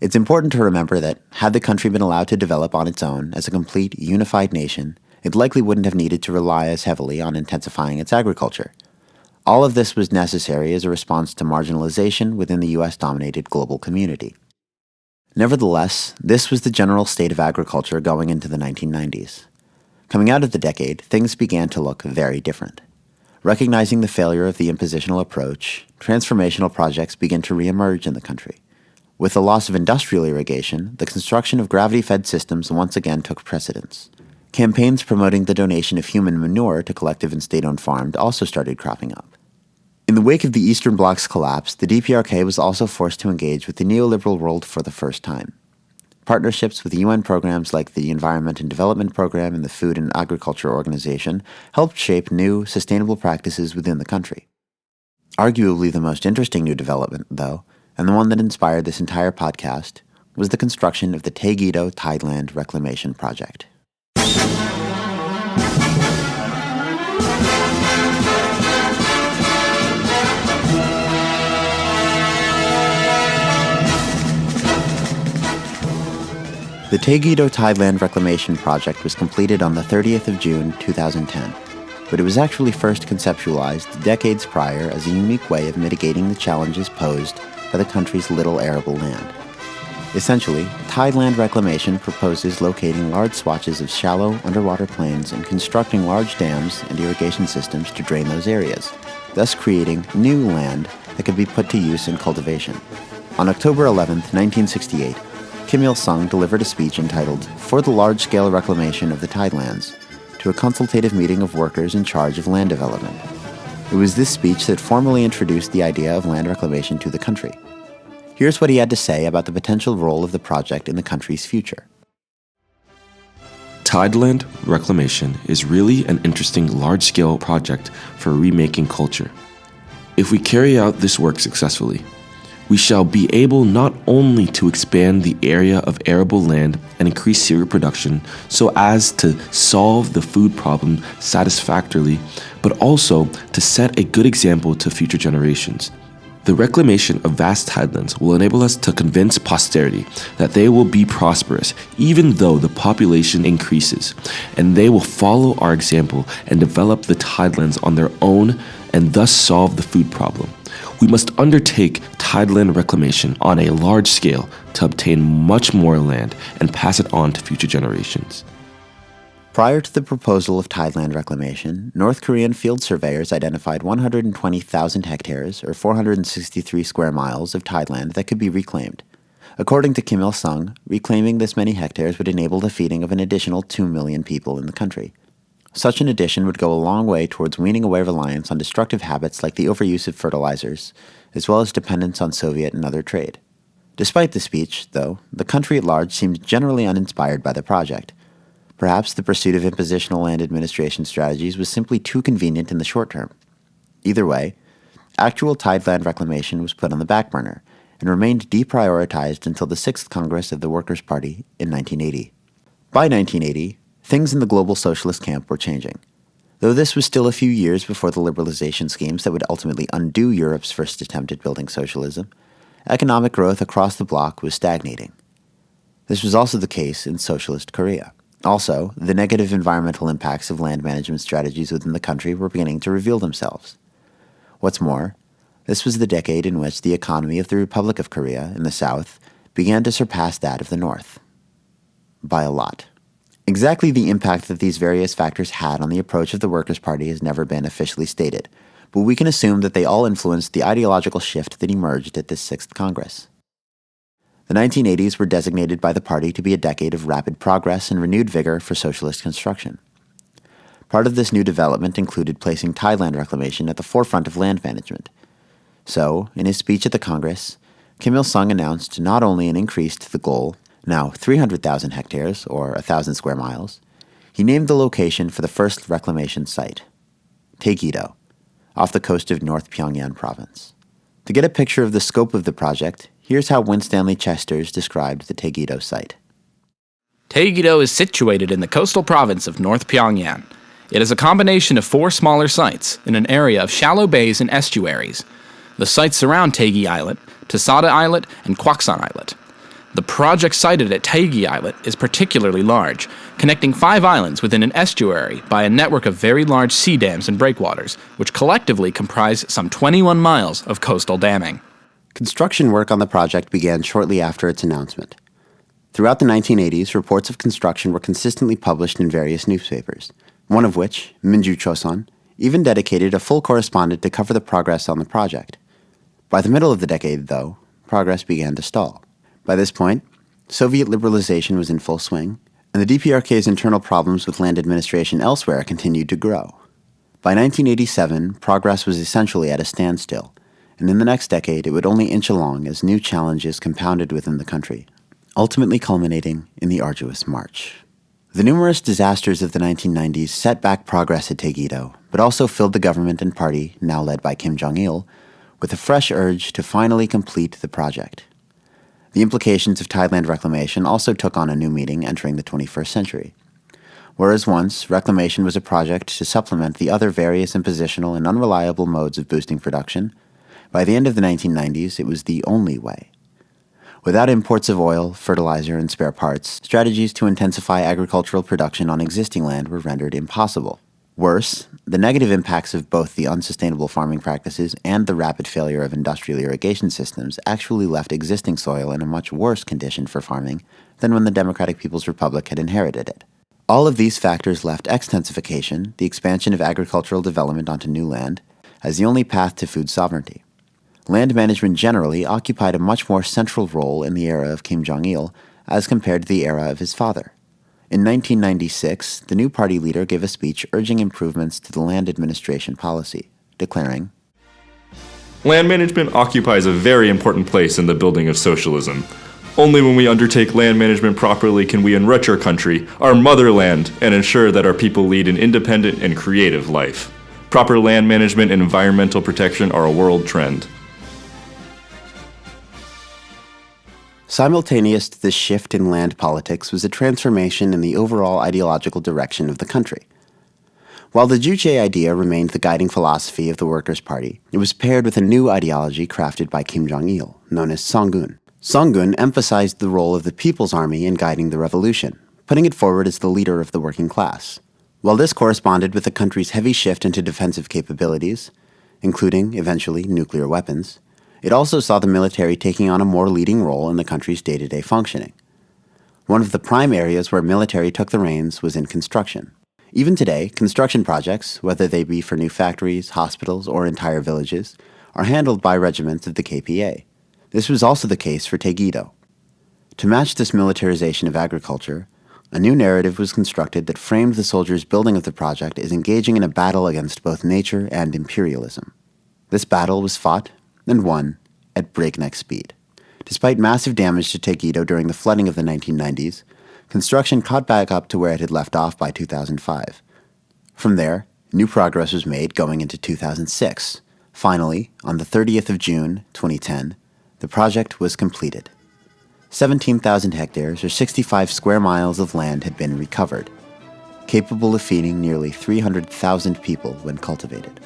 It's important to remember that, had the country been allowed to develop on its own as a complete, unified nation, it likely wouldn't have needed to rely as heavily on intensifying its agriculture. All of this was necessary as a response to marginalization within the US-dominated global community. Nevertheless, this was the general state of agriculture going into the 1990s. Coming out of the decade, things began to look very different. Recognizing the failure of the impositional approach, transformational projects began to re-emerge in the country. With the loss of industrial irrigation, the construction of gravity-fed systems once again took precedence. Campaigns promoting the donation of human manure to collective and state-owned farms also started cropping up. In the wake of the Eastern Bloc's collapse, the DPRK was also forced to engage with the neoliberal world for the first time. Partnerships with UN programs like the Environment and Development Program and the Food and Agriculture Organization helped shape new, sustainable practices within the country. Arguably the most interesting new development, though, and the one that inspired this entire podcast, was the construction of the Taegyedo Tideland Reclamation project. The Taegyedo Tideland Reclamation project was completed on the 30th of June 2010, but it was actually first conceptualized decades prior as a unique way of mitigating the challenges posed by the country's little arable land. Essentially, Tideland Reclamation proposes locating large swatches of shallow underwater plains and constructing large dams and irrigation systems to drain those areas, thus creating new land that could be put to use in cultivation. On October 11, 1968, Kim Il-sung delivered a speech entitled "For the Large-Scale Reclamation of the Tidelands" to a consultative meeting of workers in charge of land development. It was this speech that formally introduced the idea of land reclamation to the country. Here's what he had to say about the potential role of the project in the country's future. Tideland Reclamation is really an interesting large-scale project for remaking culture. If we carry out this work successfully, we shall be able not only to expand the area of arable land and increase cereal production so as to solve the food problem satisfactorily, but also to set a good example to future generations. The reclamation of vast tidelands will enable us to convince posterity that they will be prosperous even though the population increases, and they will follow our example and develop the tidelands on their own and thus solve the food problem. We must undertake tideland reclamation on a large scale to obtain much more land and pass it on to future generations. Prior to the proposal of tideland reclamation, North Korean field surveyors identified 120,000 hectares, or 463 square miles, of tideland that could be reclaimed. According to Kim Il-sung, reclaiming this many hectares would enable the feeding of an additional 2 million people in the country. Such an addition would go a long way towards weaning away reliance on destructive habits like the overuse of fertilizers, as well as dependence on Soviet and other trade. Despite the speech, though, the country at large seemed generally uninspired by the project. Perhaps the pursuit of impositional land administration strategies was simply too convenient in the short term. Either way, actual tideland reclamation was put on the back burner and remained deprioritized until the 6th Congress of the Workers' Party in 1980. By 1980, things in the global socialist camp were changing. Though this was still a few years before the liberalization schemes that would ultimately undo Europe's first attempt at building socialism, economic growth across the bloc was stagnating. This was also the case in socialist Korea. Also, the negative environmental impacts of land management strategies within the country were beginning to reveal themselves. What's more, this was the decade in which the economy of the Republic of Korea in the south began to surpass that of the north. By a lot. Exactly the impact that these various factors had on the approach of the Workers' Party has never been officially stated, but we can assume that they all influenced the ideological shift that emerged at this 6th Congress. The 1980s were designated by the party to be a decade of rapid progress and renewed vigor for socialist construction. Part of this new development included placing tideland reclamation at the forefront of land management. So, in his speech at the Congress, Kim Il-sung announced not only an increase to the goal, now 300,000 hectares, or 1,000 square miles, he named the location for the first reclamation site, Taegyedo, off the coast of North Pyongyang province. To get a picture of the scope of the project, here's how Winstanley Chesters described the Taegyedo site. Taegyedo is situated in the coastal province of North Pyongyang. It is a combination of 4 smaller sites in an area of shallow bays and estuaries. The sites surround Taegi Islet, Tasada Islet, and Kwaksan Islet. The project sited at Taegi Islet is particularly large, connecting 5 islands within an estuary by a network of very large sea dams and breakwaters, which collectively comprise some 21 miles of coastal damming. Construction work on the project began shortly after its announcement. Throughout the 1980s, reports of construction were consistently published in various newspapers, one of which, Minju Choson, even dedicated a full correspondent to cover the progress on the project. By the middle of the decade, though, progress began to stall. By this point, Soviet liberalization was in full swing, and the DPRK's internal problems with land administration elsewhere continued to grow. By 1987, progress was essentially at a standstill, and in the next decade it would only inch along as new challenges compounded within the country, ultimately culminating in the arduous march. The numerous disasters of the 1990s set back progress at Taegyedo, but also filled the government and party, now led by Kim Jong-il, with a fresh urge to finally complete the project. The implications of Tideland reclamation also took on a new meaning entering the 21st century. Whereas once, reclamation was a project to supplement the other various impositional and unreliable modes of boosting production, by the end of the 1990s it was the only way. Without imports of oil, fertilizer, and spare parts, strategies to intensify agricultural production on existing land were rendered impossible. Worse, the negative impacts of both the unsustainable farming practices and the rapid failure of industrial irrigation systems actually left existing soil in a much worse condition for farming than when the Democratic People's Republic had inherited it. All of these factors left extensification, the expansion of agricultural development onto new land, as the only path to food sovereignty. Land management generally occupied a much more central role in the era of Kim Jong-il as compared to the era of his father. In 1996, the new party leader gave a speech urging improvements to the land administration policy, declaring, "Land management occupies a very important place in the building of socialism. Only when we undertake land management properly can we enrich our country, our motherland, and ensure that our people lead an independent and creative life. Proper land management and environmental protection are a world trend." Simultaneous to this shift in land politics was a transformation in the overall ideological direction of the country. While the Juche idea remained the guiding philosophy of the Workers' Party, it was paired with a new ideology crafted by Kim Jong-il, known as Songun. Songun emphasized the role of the People's Army in guiding the revolution, putting it forward as the leader of the working class. While this corresponded with the country's heavy shift into defensive capabilities, including, eventually, nuclear weapons, it also saw the military taking on a more leading role in the country's day-to-day functioning. One of the prime areas where military took the reins was in construction. Even today, construction projects, whether they be for new factories, hospitals, or entire villages, are handled by regiments of the KPA. This was also the case for Taegyedo. To match this militarization of agriculture, a new narrative was constructed that framed the soldiers' building of the project as engaging in a battle against both nature and imperialism. This battle was fought and won at breakneck speed. Despite massive damage to Taegyedo during the flooding of the 1990s, construction caught back up to where it had left off by 2005. From there, new progress was made going into 2006. Finally, on the 30th of June, 2010, the project was completed. 17,000 hectares or 65 square miles of land had been recovered, capable of feeding nearly 300,000 people when cultivated.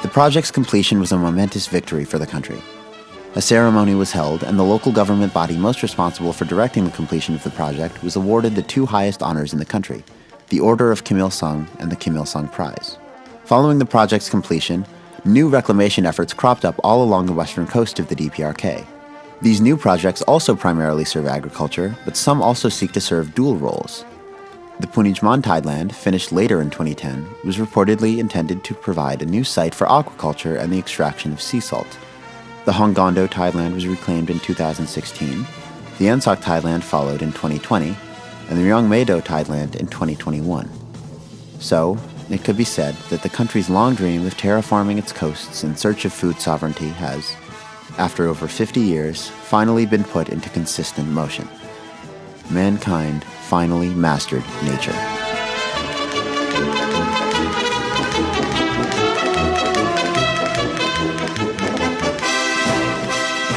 The project's completion was a momentous victory for the country. A ceremony was held, and the local government body most responsible for directing the completion of the project was awarded the two highest honors in the country, the Order of Kim Il-sung and the Kim Il-sung Prize. Following the project's completion, new reclamation efforts cropped up all along the western coast of the DPRK. These new projects also primarily serve agriculture, but some also seek to serve dual roles. The Punijman Tideland, finished later in 2010, was reportedly intended to provide a new site for aquaculture and the extraction of sea salt. The Honggondo Tideland was reclaimed in 2016, the Ensak Tideland followed in 2020, and the Ryongmae-do Tideland in 2021. So, it could be said that the country's long dream of terraforming its coasts in search of food sovereignty has, after over 50 years, finally been put into consistent motion. Mankind finally mastered nature.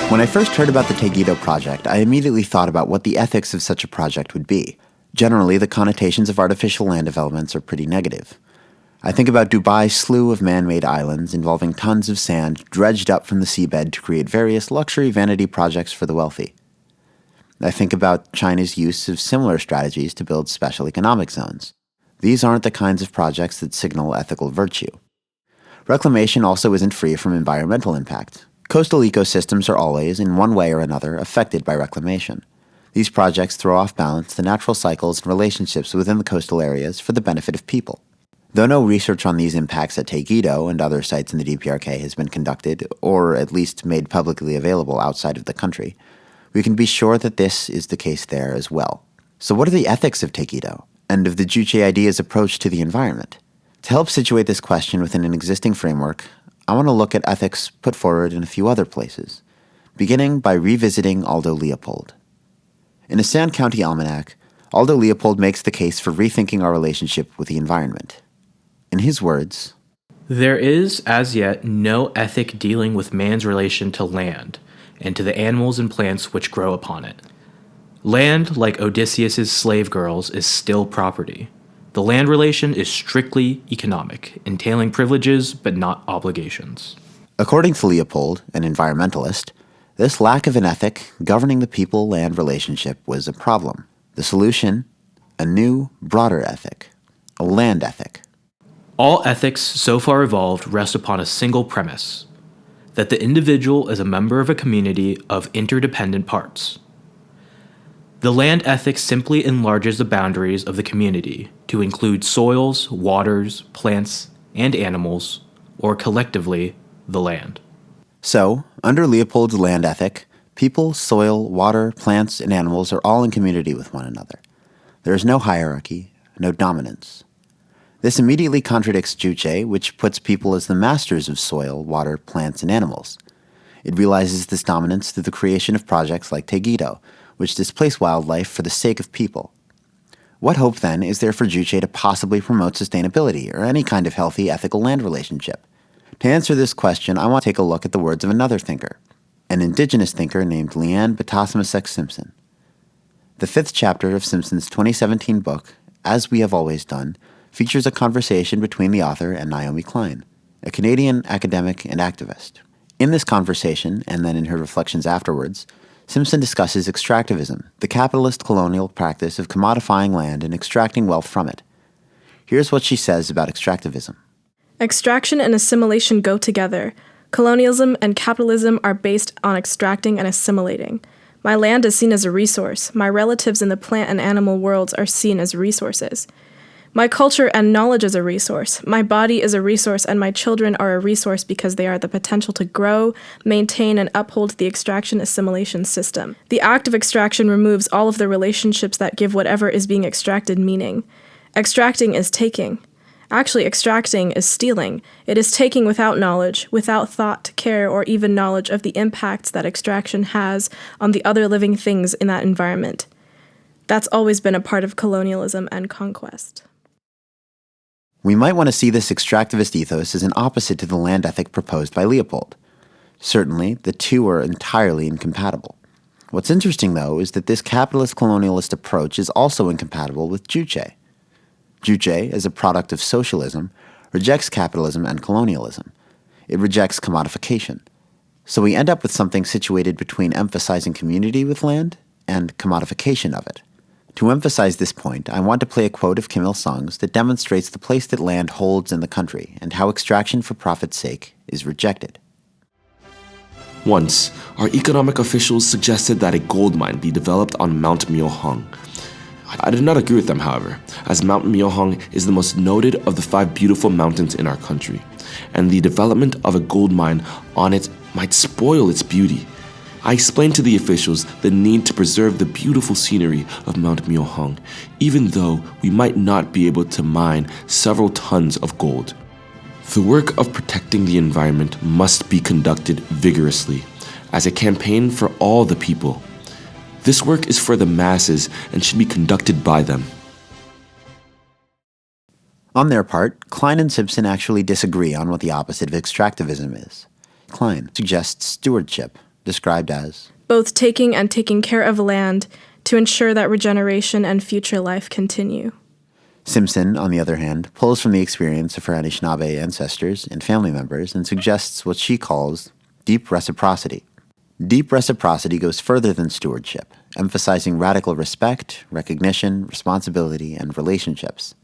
When I first heard about the Taegyedo project, I immediately thought about what the ethics of such a project would be. Generally, the connotations of artificial land developments are pretty negative. I think about Dubai's slew of man-made islands involving tons of sand dredged up from the seabed to create various luxury vanity projects for the wealthy. I think about China's use of similar strategies to build special economic zones. These aren't the kinds of projects that signal ethical virtue. Reclamation also isn't free from environmental impact. Coastal ecosystems are always, in one way or another, affected by reclamation. These projects throw off balance the natural cycles and relationships within the coastal areas for the benefit of people. Though no research on these impacts at Taegyedo and other sites in the DPRK has been conducted, or at least made publicly available outside of the country, we can be sure that this is the case there as well. So what are the ethics of Taegyedo, and of the Juche idea's approach to the environment? To help situate this question within an existing framework, I want to look at ethics put forward in a few other places, beginning by revisiting Aldo Leopold. In a Sand County Almanac, Aldo Leopold makes the case for rethinking our relationship with the environment. In his words, "There is, as yet, no ethic dealing with man's relation to land, and to the animals and plants which grow upon it. Land, like Odysseus's slave girls, is still property. The land relation is strictly economic, entailing privileges but not obligations." According to Leopold, an environmentalist, this lack of an ethic governing the people-land relationship was a problem. The solution? A new, broader ethic. A land ethic. All ethics so far evolved rest upon a single premise, that the individual is a member of a community of interdependent parts. The land ethic simply enlarges the boundaries of the community to include soils, waters, plants, and animals, or collectively, the land. So, under Leopold's land ethic, people, soil, water, plants, and animals are all in community with one another. There is no hierarchy, no dominance. This immediately contradicts Juche, which puts people as the masters of soil, water, plants, and animals. It realizes this dominance through the creation of projects like Taegyedo, which displace wildlife for the sake of people. What hope, then, is there for Juche to possibly promote sustainability or any kind of healthy, ethical land relationship? To answer this question, I want to take a look at the words of another thinker, an indigenous thinker named Leanne Batasmasek Simpson. The 5th chapter of Simpson's 2017 book, As We Have Always Done, features a conversation between the author and Naomi Klein, a Canadian academic and activist. In this conversation, and then in her reflections afterwards, Simpson discusses extractivism, the capitalist colonial practice of commodifying land and extracting wealth from it. Here's what she says about extractivism. Extraction and assimilation go together. Colonialism and capitalism are based on extracting and assimilating. My land is seen as a resource. My relatives in the plant and animal worlds are seen as resources. My culture and knowledge is a resource. My body is a resource, and my children are a resource because they are the potential to grow, maintain, and uphold the extraction-assimilation system. The act of extraction removes all of the relationships that give whatever is being extracted meaning. Extracting is taking. Actually, extracting is stealing. It is taking without knowledge, without thought, care, or even knowledge of the impacts that extraction has on the other living things in that environment. That's always been a part of colonialism and conquest. We might want to see this extractivist ethos as an opposite to the land ethic proposed by Leopold. Certainly, the two are entirely incompatible. What's interesting, though, is that this capitalist colonialist approach is also incompatible with Juche. Juche, as a product of socialism, rejects capitalism and colonialism. It rejects commodification. So we end up with something situated between emphasizing community with land and commodification of it. To emphasize this point, I want to play a quote of Kim Il-sung's that demonstrates the place that land holds in the country and how extraction for profit's sake is rejected. Once, our economic officials suggested that a gold mine be developed on Mount Myeohong. I did not agree with them, however, as Mount Myeohong is the most noted of the 5 beautiful mountains in our country, and the development of a gold mine on it might spoil its beauty. I explained to the officials the need to preserve the beautiful scenery of Mount Myeohong, even though we might not be able to mine several tons of gold. The work of protecting the environment must be conducted vigorously, as a campaign for all the people. This work is for the masses and should be conducted by them. On their part, Klein and Simpson actually disagree on what the opposite of extractivism is. Klein suggests stewardship, described as both taking and taking care of land to ensure that regeneration and future life continue. Simpson, on the other hand, pulls from the experience of her Anishinaabe ancestors and family members and suggests what she calls deep reciprocity. Deep reciprocity goes further than stewardship, emphasizing radical respect, recognition, responsibility, and relationships.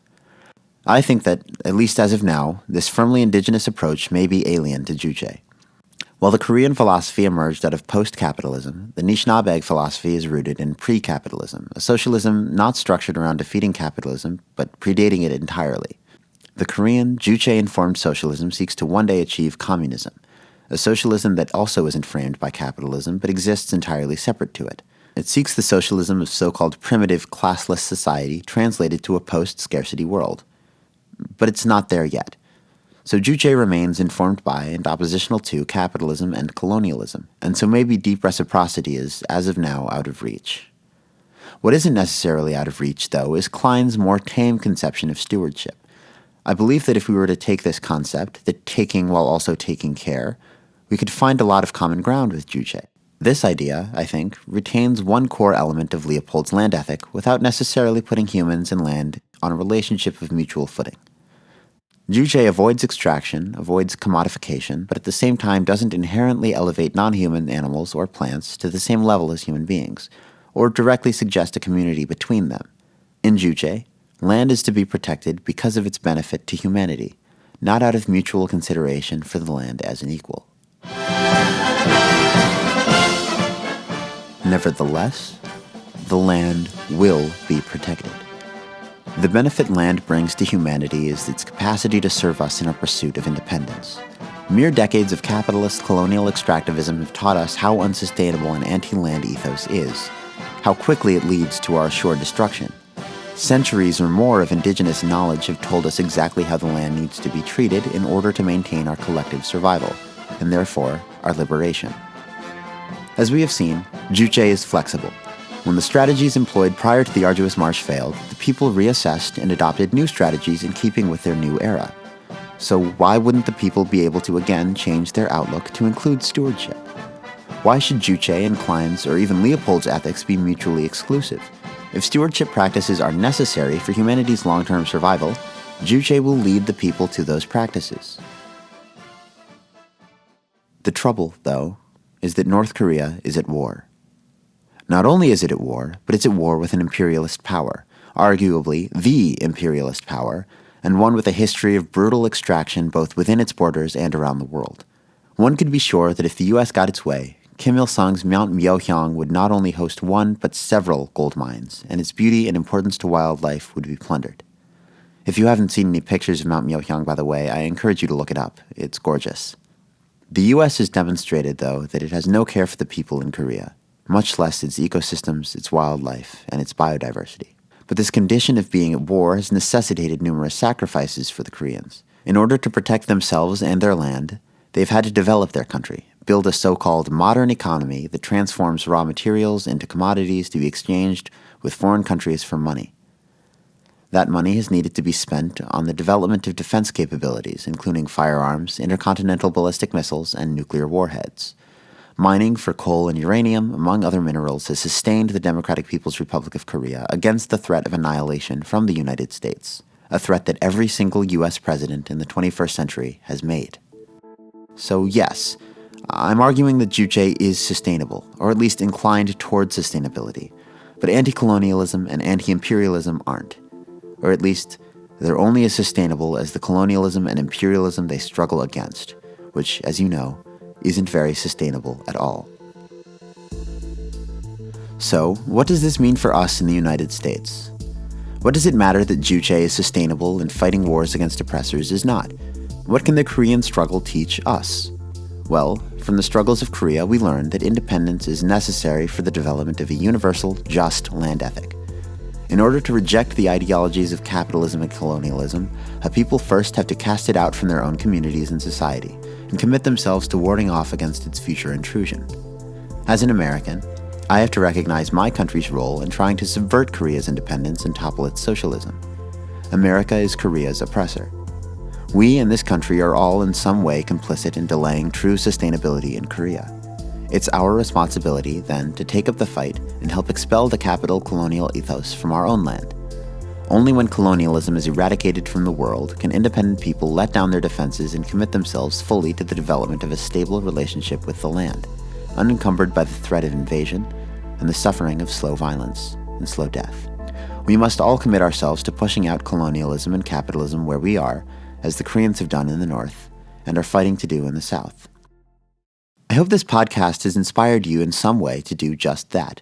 I think that, at least as of now, this firmly indigenous approach may be alien to Juche. While the Korean philosophy emerged out of post-capitalism, the Anishinaabe philosophy is rooted in pre-capitalism, a socialism not structured around defeating capitalism, but predating it entirely. The Korean, Juche-informed socialism seeks to one day achieve communism, a socialism that also isn't framed by capitalism, but exists entirely separate to it. It seeks the socialism of so-called primitive, classless society translated to a post-scarcity world. But it's not there yet. So Juche remains informed by and oppositional to capitalism and colonialism, and so maybe deep reciprocity is, as of now, out of reach. What isn't necessarily out of reach, though, is Klein's more tame conception of stewardship. I believe that if we were to take this concept, the taking while also taking care, we could find a lot of common ground with Juche. This idea, I think, retains one core element of Leopold's land ethic without necessarily putting humans and land on a relationship of mutual footing. Juche avoids extraction, avoids commodification, but at the same time doesn't inherently elevate non-human animals or plants to the same level as human beings, or directly suggest a community between them. In Juche, land is to be protected because of its benefit to humanity, not out of mutual consideration for the land as an equal. Nevertheless, the land will be protected. The benefit land brings to humanity is its capacity to serve us in our pursuit of independence. Mere decades of capitalist colonial extractivism have taught us how unsustainable an anti-land ethos is, how quickly it leads to our assured destruction. Centuries or more of indigenous knowledge have told us exactly how the land needs to be treated in order to maintain our collective survival, and therefore our liberation. As we have seen, Juche is flexible. When the strategies employed prior to the arduous march failed, the people reassessed and adopted new strategies in keeping with their new era. So why wouldn't the people be able to again change their outlook to include stewardship? Why should Juche and Klein's or even Leopold's ethics be mutually exclusive? If stewardship practices are necessary for humanity's long-term survival, Juche will lead the people to those practices. The trouble, though, is that North Korea is at war. Not only is it at war, but it's at war with an imperialist power, arguably the imperialist power, and one with a history of brutal extraction both within its borders and around the world. One could be sure that if the US got its way, Kim Il-sung's Mount Myeohyang would not only host one, but several gold mines, and its beauty and importance to wildlife would be plundered. If you haven't seen any pictures of Mount Myeohyang, by the way, I encourage you to look it up. It's gorgeous. The US has demonstrated, though, that it has no care for the people in Korea, much less its ecosystems, its wildlife, and its biodiversity. But this condition of being at war has necessitated numerous sacrifices for the Koreans. In order to protect themselves and their land, they've had to develop their country, build a so-called modern economy that transforms raw materials into commodities to be exchanged with foreign countries for money. That money has needed to be spent on the development of defense capabilities, including firearms, intercontinental ballistic missiles, and nuclear warheads. Mining for coal and uranium, among other minerals, has sustained the Democratic People's Republic of Korea against the threat of annihilation from the United States, a threat that every single US president in the 21st century has made. So yes, I'm arguing that Juche is sustainable, or at least inclined toward sustainability, but anti-colonialism and anti-imperialism aren't. Or at least, they're only as sustainable as the colonialism and imperialism they struggle against, which, as you know, isn't very sustainable at all. So, what does this mean for us in the United States? What does it matter that Juche is sustainable and fighting wars against oppressors is not? What can the Korean struggle teach us? Well, from the struggles of Korea, we learned that independence is necessary for the development of a universal, just land ethic. In order to reject the ideologies of capitalism and colonialism, a people first have to cast it out from their own communities and society, and commit themselves to warding off against its future intrusion. As an American, I have to recognize my country's role in trying to subvert Korea's independence and topple its socialism. America is Korea's oppressor. We in this country are all in some way complicit in delaying true sustainability in Korea. It's our responsibility, then, to take up the fight and help expel the capital colonial ethos from our own land. Only when colonialism is eradicated from the world can independent people let down their defenses and commit themselves fully to the development of a stable relationship with the land, unencumbered by the threat of invasion and the suffering of slow violence and slow death. We must all commit ourselves to pushing out colonialism and capitalism where we are, as the Koreans have done in the North, and are fighting to do in the South. hope this podcast has inspired you in some way to do just that.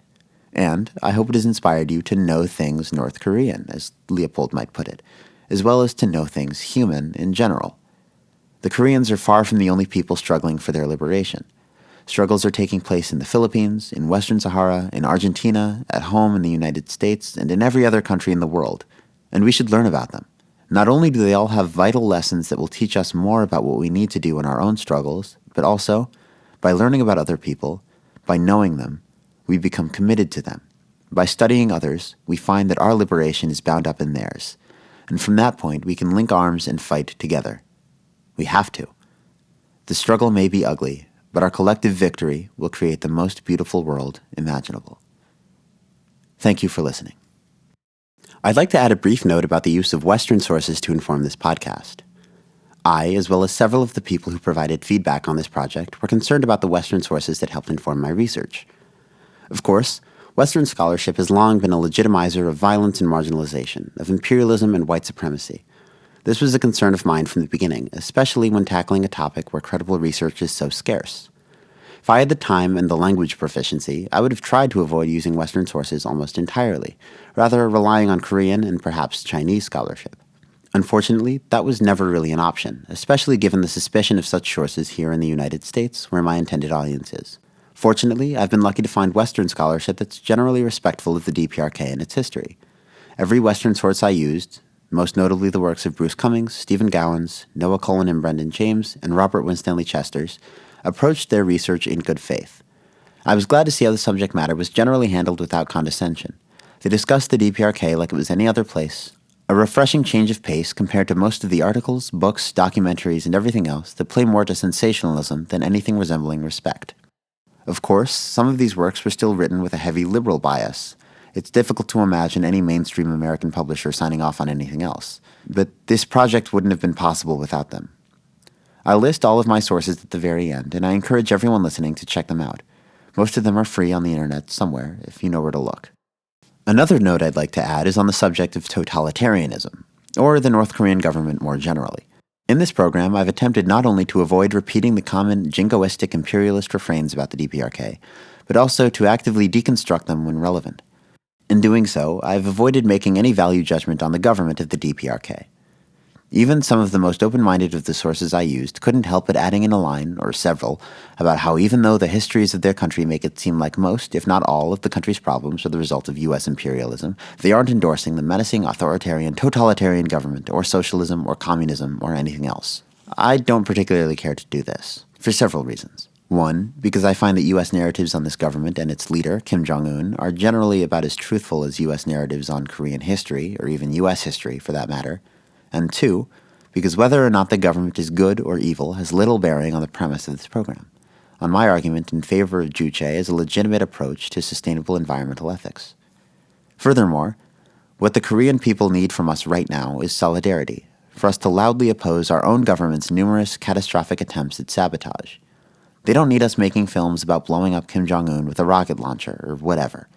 And I hope it has inspired you to know things North Korean, as Leopold might put it, as well as to know things human in general. The Koreans are far from the only people struggling for their liberation. Struggles are taking place in the Philippines, in Western Sahara, in Argentina, at home in the United States, and in every other country in the world, and we should learn about them. Not only do they all have vital lessons that will teach us more about what we need to do in our own struggles, but also, by learning about other people, by knowing them, we become committed to them. By studying others, we find that our liberation is bound up in theirs, and from that point we can link arms and fight together. We have to. The struggle may be ugly, but our collective victory will create the most beautiful world imaginable. Thank you for listening. I'd like to add a brief note about the use of Western sources to inform this podcast. I, as well as several of the people who provided feedback on this project, were concerned about the Western sources that helped inform my research. Of course, Western scholarship has long been a legitimizer of violence and marginalization, of imperialism and white supremacy. This was a concern of mine from the beginning, especially when tackling a topic where credible research is so scarce. If I had the time and the language proficiency, I would have tried to avoid using Western sources almost entirely, rather relying on Korean and perhaps Chinese scholarship. Unfortunately, that was never really an option, especially given the suspicion of such sources here in the United States, where my intended audience is. Fortunately, I've been lucky to find Western scholarship that's generally respectful of the DPRK and its history. Every Western source I used, most notably the works of Bruce Cummings, Stephen Gowans, Noah Cullen and Brendan James, and Robert Winstanley Chesters, approached their research in good faith. I was glad to see how the subject matter was generally handled without condescension. They discussed the DPRK like it was any other place, a refreshing change of pace compared to most of the articles, books, documentaries, and everything else that play more to sensationalism than anything resembling respect. Of course, some of these works were still written with a heavy liberal bias. It's difficult to imagine any mainstream American publisher signing off on anything else. But this project wouldn't have been possible without them. I'll list all of my sources at the very end, and I encourage everyone listening to check them out. Most of them are free on the internet somewhere, if you know where to look. Another note I'd like to add is on the subject of totalitarianism, or the North Korean government more generally. In this program, I've attempted not only to avoid repeating the common jingoistic imperialist refrains about the DPRK, but also to actively deconstruct them when relevant. In doing so, I've avoided making any value judgment on the government of the DPRK. Even some of the most open-minded of the sources I used couldn't help but adding in a line, or several, about how even though the histories of their country make it seem like most, if not all, of the country's problems are the result of U.S. imperialism, they aren't endorsing the menacing authoritarian, totalitarian government, or socialism, or communism, or anything else. I don't particularly care to do this, for several reasons. One, because I find that U.S. narratives on this government and its leader, Kim Jong-un, are generally about as truthful as U.S. narratives on Korean history, or even U.S. history for that matter. And two, because whether or not the government is good or evil has little bearing on the premise of this program, on my argument in favor of Juche as a legitimate approach to sustainable environmental ethics. Furthermore, what the Korean people need from us right now is solidarity, for us to loudly oppose our own government's numerous catastrophic attempts at sabotage. They don't need us making films about blowing up Kim Jong-un with a rocket launcher or whatever.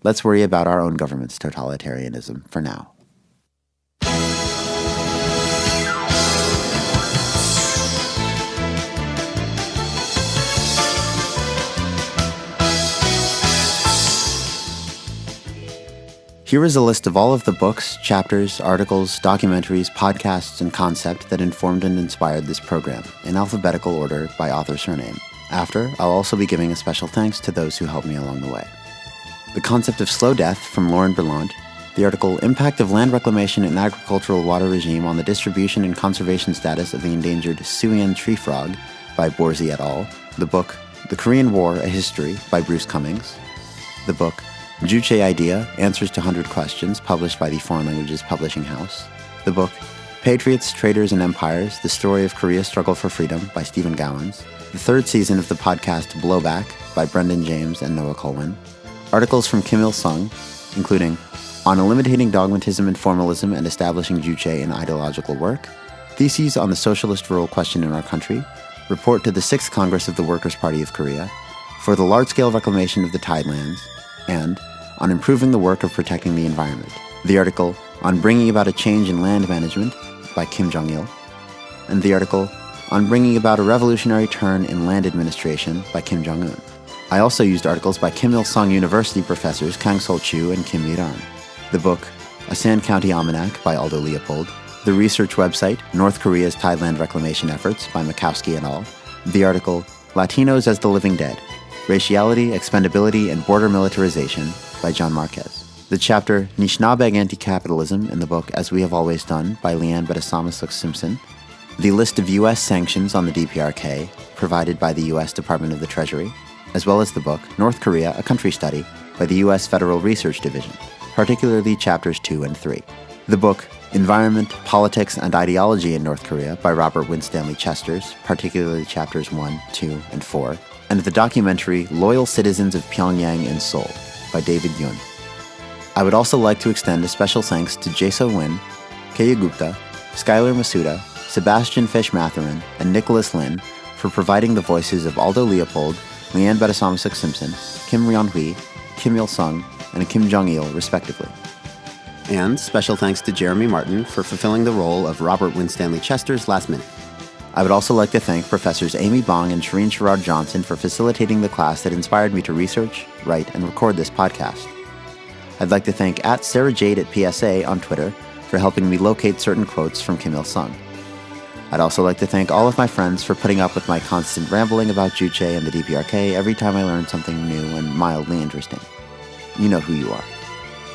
Let's worry about our own government's totalitarianism for now. Here is a list of all of the books, chapters, articles, documentaries, podcasts, and concept that informed and inspired this program, in alphabetical order by author surname. After, I'll also be giving a special thanks to those who helped me along the way. The Concept of Slow Death from Lauren Berlant, the article Impact of Land Reclamation and Agricultural Water Regime on the Distribution and Conservation Status of the Endangered Suian Tree Frog by Borzi et al., the book The Korean War, A History by Bruce Cummings, the book Juche Idea, Answers to 100 Questions, published by the Foreign Languages Publishing House, the book Patriots, Traitors, and Empires, The Story of Korea's Struggle for Freedom by Stephen Gowans, the third season of the podcast Blowback by Brendan James and Noah Cullen, articles from Kim Il-sung, including On Eliminating Dogmatism and Formalism and Establishing Juche in Ideological Work, Theses on the Socialist Rule Question in Our Country, Report to the 6th Congress of the Workers' Party of Korea, For the Large-Scale Reclamation of the Tidelands, and On Improving the Work of Protecting the Environment, the article On Bringing About a Change in Land Management by Kim Jong-il, and the article on bringing about a revolutionary turn in land administration by Kim Jong-un. I also used articles by Kim Il-sung University professors Kang Sol-chu and Kim Mi-ran, the book A Sand County Almanac by Aldo Leopold, the research website North Korea's Tideland Reclamation Efforts by Makowski et al., the article Latinos as the Living Dead, Raciality, Expendability, and Border Militarization by John Marquez, the chapter Nishnabeg Anti-Capitalism in the book As We Have Always Done by Leanne Bedasamasuk-Simpson, the list of U.S. sanctions on the DPRK provided by the U.S. Department of the Treasury, as well as the book North Korea, A Country Study by the U.S. Federal Research Division, particularly chapters 2 and 3. The book Environment, Politics, and Ideology in North Korea by Robert Winstanley Chesters, particularly chapters 1, 2, and 4, and the documentary Loyal Citizens of Pyongyang in Seoul by David Yun. I would also like to extend a special thanks to Jaso Win, Keya Gupta, Skylar Masuda, Sebastian Fish-Matherin, and Nicholas Lin for providing the voices of Aldo Leopold, Leanne Bedasamasuk-Simpson, Kim Ryeon-hui, Kim Il-sung, and Kim Jong-il, respectively. And special thanks to Jeremy Martin for fulfilling the role of Robert Winstanley Chester's last minute. I would also like to thank Professors Amy Bong and Shireen Sherrod Johnson for facilitating the class that inspired me to research, write, and record this podcast. I'd like to thank @SarahJade at PSA on Twitter for helping me locate certain quotes from Kim Il-sung. I'd also like to thank all of my friends for putting up with my constant rambling about Juche and the DPRK every time I learn something new and mildly interesting. You know who you are.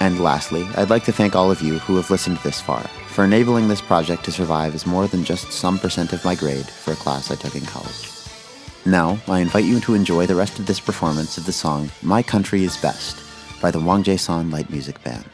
And lastly, I'd like to thank all of you who have listened this far for enabling this project to survive as more than just some % of my grade for a class I took in college. Now, I invite you to enjoy the rest of this performance of the song My Country is Best by the Wang Jae-san Light Music Band.